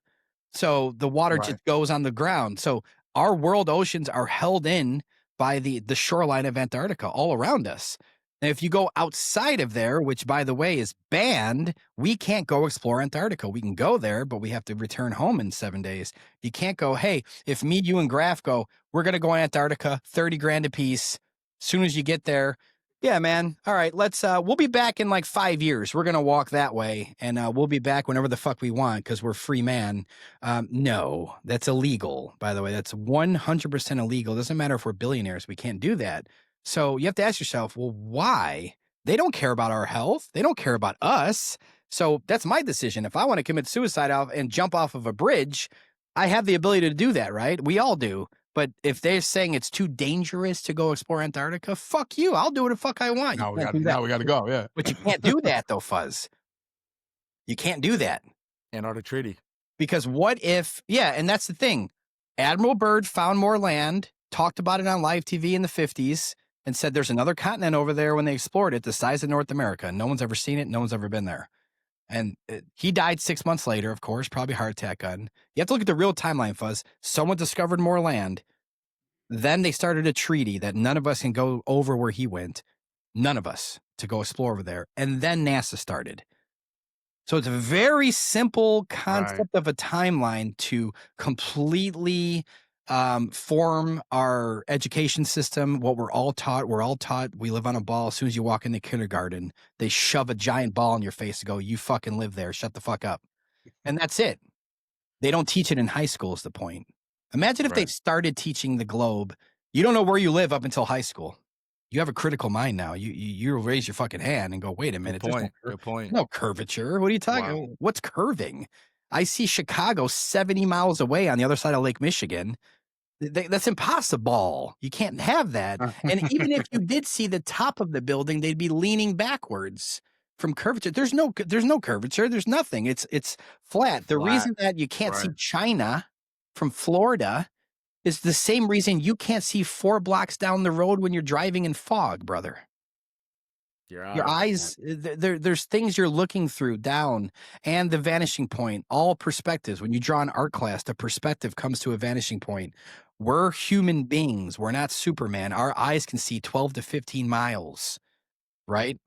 So the water just goes on the ground. So our world oceans are held in by the shoreline of Antarctica all around us. And if you go outside of there, which by the way is banned, we can't go explore Antarctica. We can go there, but we have to return home in 7 days. You can't go, hey, if me, you, and Graf go, we're going to go Antarctica, 30 grand a piece. As soon as you get there, yeah, man. All right, we'll be back in like 5 years. We're going to walk that way and we'll be back whenever the fuck we want because we're free man. No, that's illegal, by the way. That's 100% illegal. Doesn't matter if we're billionaires. We can't do that. So you have to ask yourself, well, why? They don't care about our health. They don't care about us. So that's my decision. If I want to commit suicide and jump off of a bridge, I have the ability to do that, right? We all do. But if they're saying it's too dangerous to go explore Antarctica, fuck you. I'll do what the fuck I want. Now we got to go. Yeah. But you can't do that though, Fuzz. You can't do that. Antarctic Treaty. Because what if, yeah, and that's the thing. Admiral Byrd found more land, talked about it on live TV in the 50s, and said there's another continent over there when they explored it, the size of North America. No one's ever seen it. No one's ever been there. And he died 6 months later, of course, probably heart attack gun. You have to look at the real timeline, Fuzz. Someone discovered more land. Then they started a treaty that none of us can go over where he went. None of us to go explore over there. And then NASA started. So it's a very simple concept of a timeline to completely form our education system, what we're all taught. We're all taught we live on a ball. As soon as you walk into kindergarten, they shove a giant ball in your face and go, you fucking live there. Shut the fuck up. And that's it. They don't teach it in high school is the point. Imagine if they started teaching the globe. You don't know where you live up until high school. You have a critical mind now. You raise your fucking hand and go, wait a minute. Good point. No curvature. What are you talking about? What's curving? I see Chicago 70 miles away on the other side of Lake Michigan. That's impossible. You can't have that. And even if you did see the top of the building, they'd be leaning backwards from curvature. There's no curvature. There's nothing. It's flat. The reason that you can't see China from Florida is the same reason you can't see 4 blocks down the road when you're driving in fog, brother. Your eyes, there's things you're looking through down, and the vanishing point, all perspectives. When you draw an art class, the perspective comes to a vanishing point. We're human beings. We're not Superman. Our eyes can see 12 to 15 miles, right?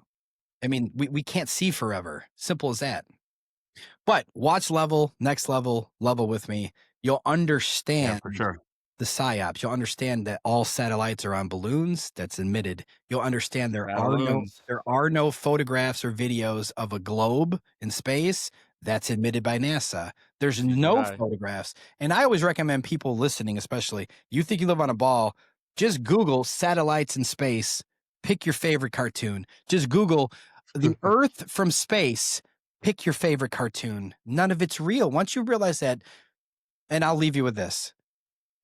I mean, we can't see forever. Simple as that. But watch Level, next level with me. You'll understand for sure. The psyops. You'll understand that all satellites are on balloons. That's admitted. You'll understand there are no photographs or videos of a globe in space. That's admitted by NASA. There's no photographs. And I always recommend people listening, especially, you think you live on a ball, just Google satellites in space. Pick your favorite cartoon. Just Google the Earth from space. Pick your favorite cartoon. None of it's real. Once you realize that, and I'll leave you with this.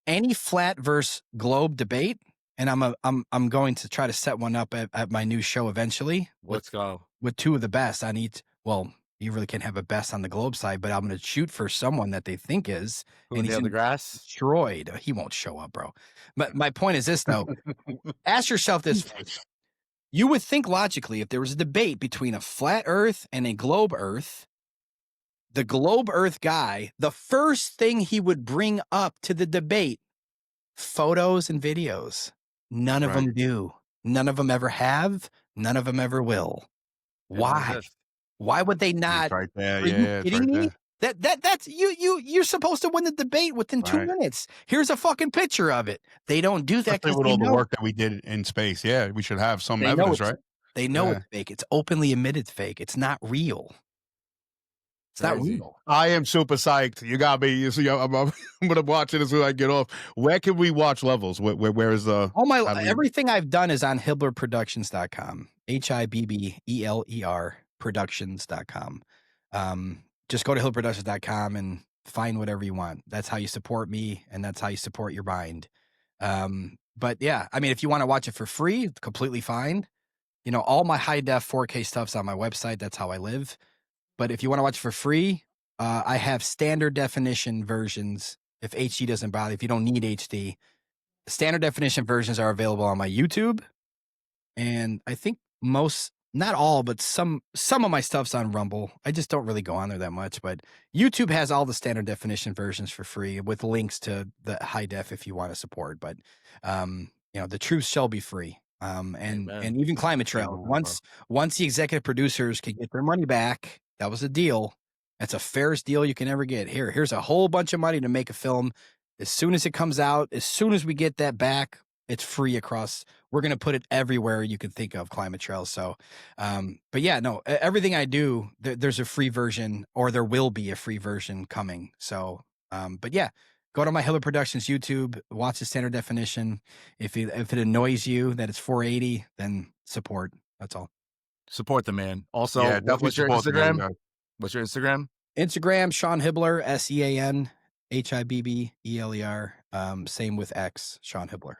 Any flat versus globe debate, and I'm going to try to set one up at my new show eventually. Let's go. With 2 of the best on each. Well, you really can't have a best on the globe side, but I'm going to shoot for someone that they think is. And he's the grass? Destroyed. He won't show up, bro. But my point is this, though. Ask yourself this. You would think logically, if there was a debate between a flat Earth and a globe Earth, the globe Earth guy, the first thing he would bring up to the debate, photos and videos. None of them do. None of them ever have. None of them ever will. Why? Why would they not? It's right there. Are you kidding me? That's you're supposed to win the debate within 2 minutes. Here's a fucking picture of it. They don't do that with all the work that we did in space. Yeah, we should have some evidence, right? They know it's fake. It's openly admitted fake. It's not real. It's not real. I am super psyched. You got me. You see, I'm gonna watch it as soon as I get off. Where can we watch Levels? Where is everything I've done is on HibbelerProductions.com. HIBBELER Productions.com. Just go to HibbelerProductions.com and find whatever you want. That's how you support me, and that's how you support your mind. But yeah, I mean, if you want to watch it for free, it's completely fine. You know, all my high def 4K stuff's on my website. That's how I live. But if you want to watch it for free, I have standard definition versions. If HD doesn't bother, if you don't need HD, standard definition versions are available on my YouTube. And I think not all, but some of my stuff's on Rumble. I just don't really go on there that much. But YouTube has all the standard definition versions for free with links to the high def if you want to support. But, the truth shall be free. And Amen. even Climate Trail. Amen, bro. Once the executive producers can get their money back, that was a deal. That's a fairest deal you can ever get. Here's a whole bunch of money to make a film. As soon as it comes out, as soon as we get that back, it's free across. We're gonna put it everywhere you can think of, Climate Trail. So, but yeah, no, everything I do, there's a free version, or there will be a free version coming. So, but yeah, go to my Hibbeler Productions YouTube, watch the standard definition. If it annoys you that it's 480, then support. That's all. Support the man. Also, Yeah, definitely what's your support the man, Instagram? guys. What's your Instagram? Instagram, Sean Hibbeler, SeanHibbeler. Same with X, Sean Hibbeler.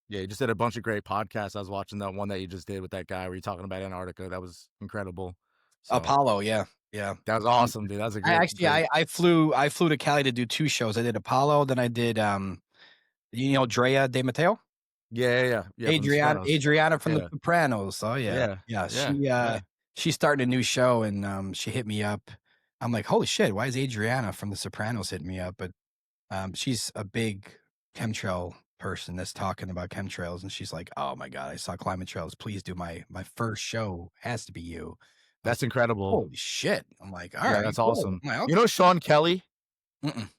Yeah, you just did a bunch of great podcasts. I was watching that one that you just did with that guy where you're talking about Antarctica. That was incredible. So, Apollo, yeah. that was awesome, dude. That was a great. I flew to Cali to do 2 shows. I did Apollo, then I did Drea De Matteo? Yeah. From The Sopranos. Adriana from Yeah. The Sopranos. Oh yeah. She's starting a new show, and she hit me up. I'm like, holy shit, why is Adriana from The Sopranos hitting me up? But she's a big chemtrail person that's talking about chemtrails, and she's like, oh my god, I saw Climate Trails. Please do my first show has to be you. That's incredible. Holy shit. I'm like, all right, that's cool. awesome. I'm like, okay. You know Sean Kelly? Mm-mm.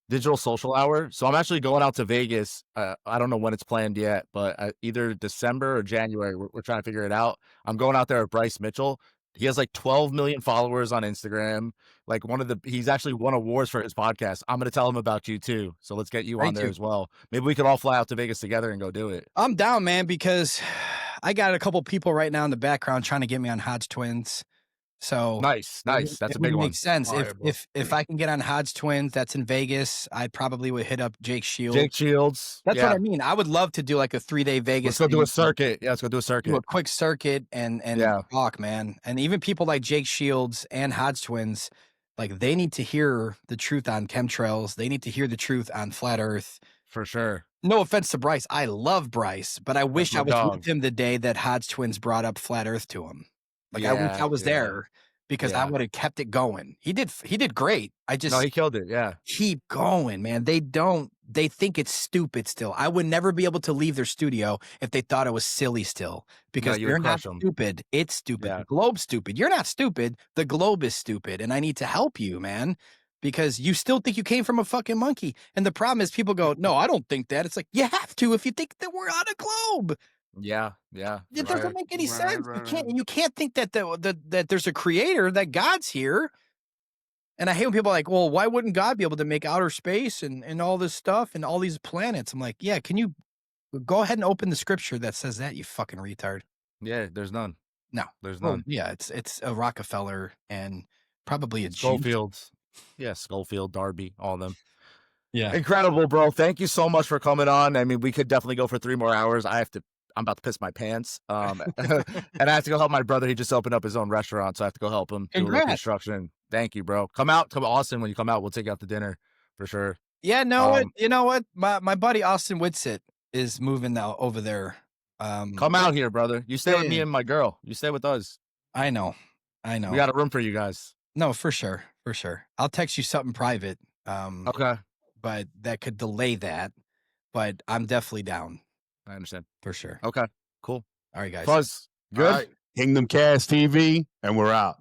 Digital Social Hour. So I'm actually going out to Vegas. I don't know when it's planned yet, but either December or January. We're trying to figure it out. I'm going out there with Bryce Mitchell. He has like 12 million followers on Instagram. Like he's actually won awards for his podcast. I'm going to tell him about you too. So let's get you on there as well. Maybe we could all fly out to Vegas together and go do it. I'm down, man, because I got a couple people right now in the background trying to get me on Hodge Twins. So nice. That's a big one. Makes sense. Fire, If I can get on Hodge Twins, that's in Vegas, I probably would hit up Jake Shields. That's what I mean. I would love to do like a 3-day Vegas. Let's go do a circuit. Yeah, let's go do a circuit. Do a quick circuit and talk, man. And even people like Jake Shields and Hodge Twins, like they need to hear the truth on chemtrails. They need to hear the truth on flat Earth. For sure. No offense to Bryce. I love Bryce, but I wish I was with him the day that Hodge Twins brought up flat Earth to him. Like I wish I was there, because I would have kept it going. He did great. No, he killed it. Yeah. Keep going, man. They think it's stupid still. I would never be able to leave their studio if they thought it was silly still, because they're not stupid. It's stupid. Yeah. The globe's stupid. You're not stupid. The globe is stupid. And I need to help you, man, because you still think you came from a fucking monkey. And the problem is people go, no, I don't think that. It's like, you have to if you think that we're on a globe. Yeah. It doesn't make any sense. You can't think that that there's a creator, that God's here. And I hate when people are like, well, why wouldn't God be able to make outer space and all this stuff and all these planets? I'm like, yeah, can you go ahead and open the scripture that says that, you fucking retard? Yeah, there's none. No. There's none. Yeah, it's a Rockefeller and probably a Schofield. Yeah, Schofield, Darby, all of them. Yeah. Incredible, bro. Thank you so much for coming on. I mean, we could definitely go for 3 more hours. I'm about to piss my pants. And I have to go help my brother. He just opened up his own restaurant, so I have to go help him do a little construction. Thank you, bro. Come to Austin when you come out. We'll take you out to dinner for sure. Yeah, you know what? My buddy Austin Whitsitt is moving now over there. Come out here, brother. You stay with me and my girl. You stay with us. I know. We got a room for you guys. No, for sure. I'll text you something private. Okay. But that could delay that. But I'm definitely down. I understand. For sure. Okay. Cool. All right, guys. Fuzz. Good. All right. Kingdom Cast TV, and we're out.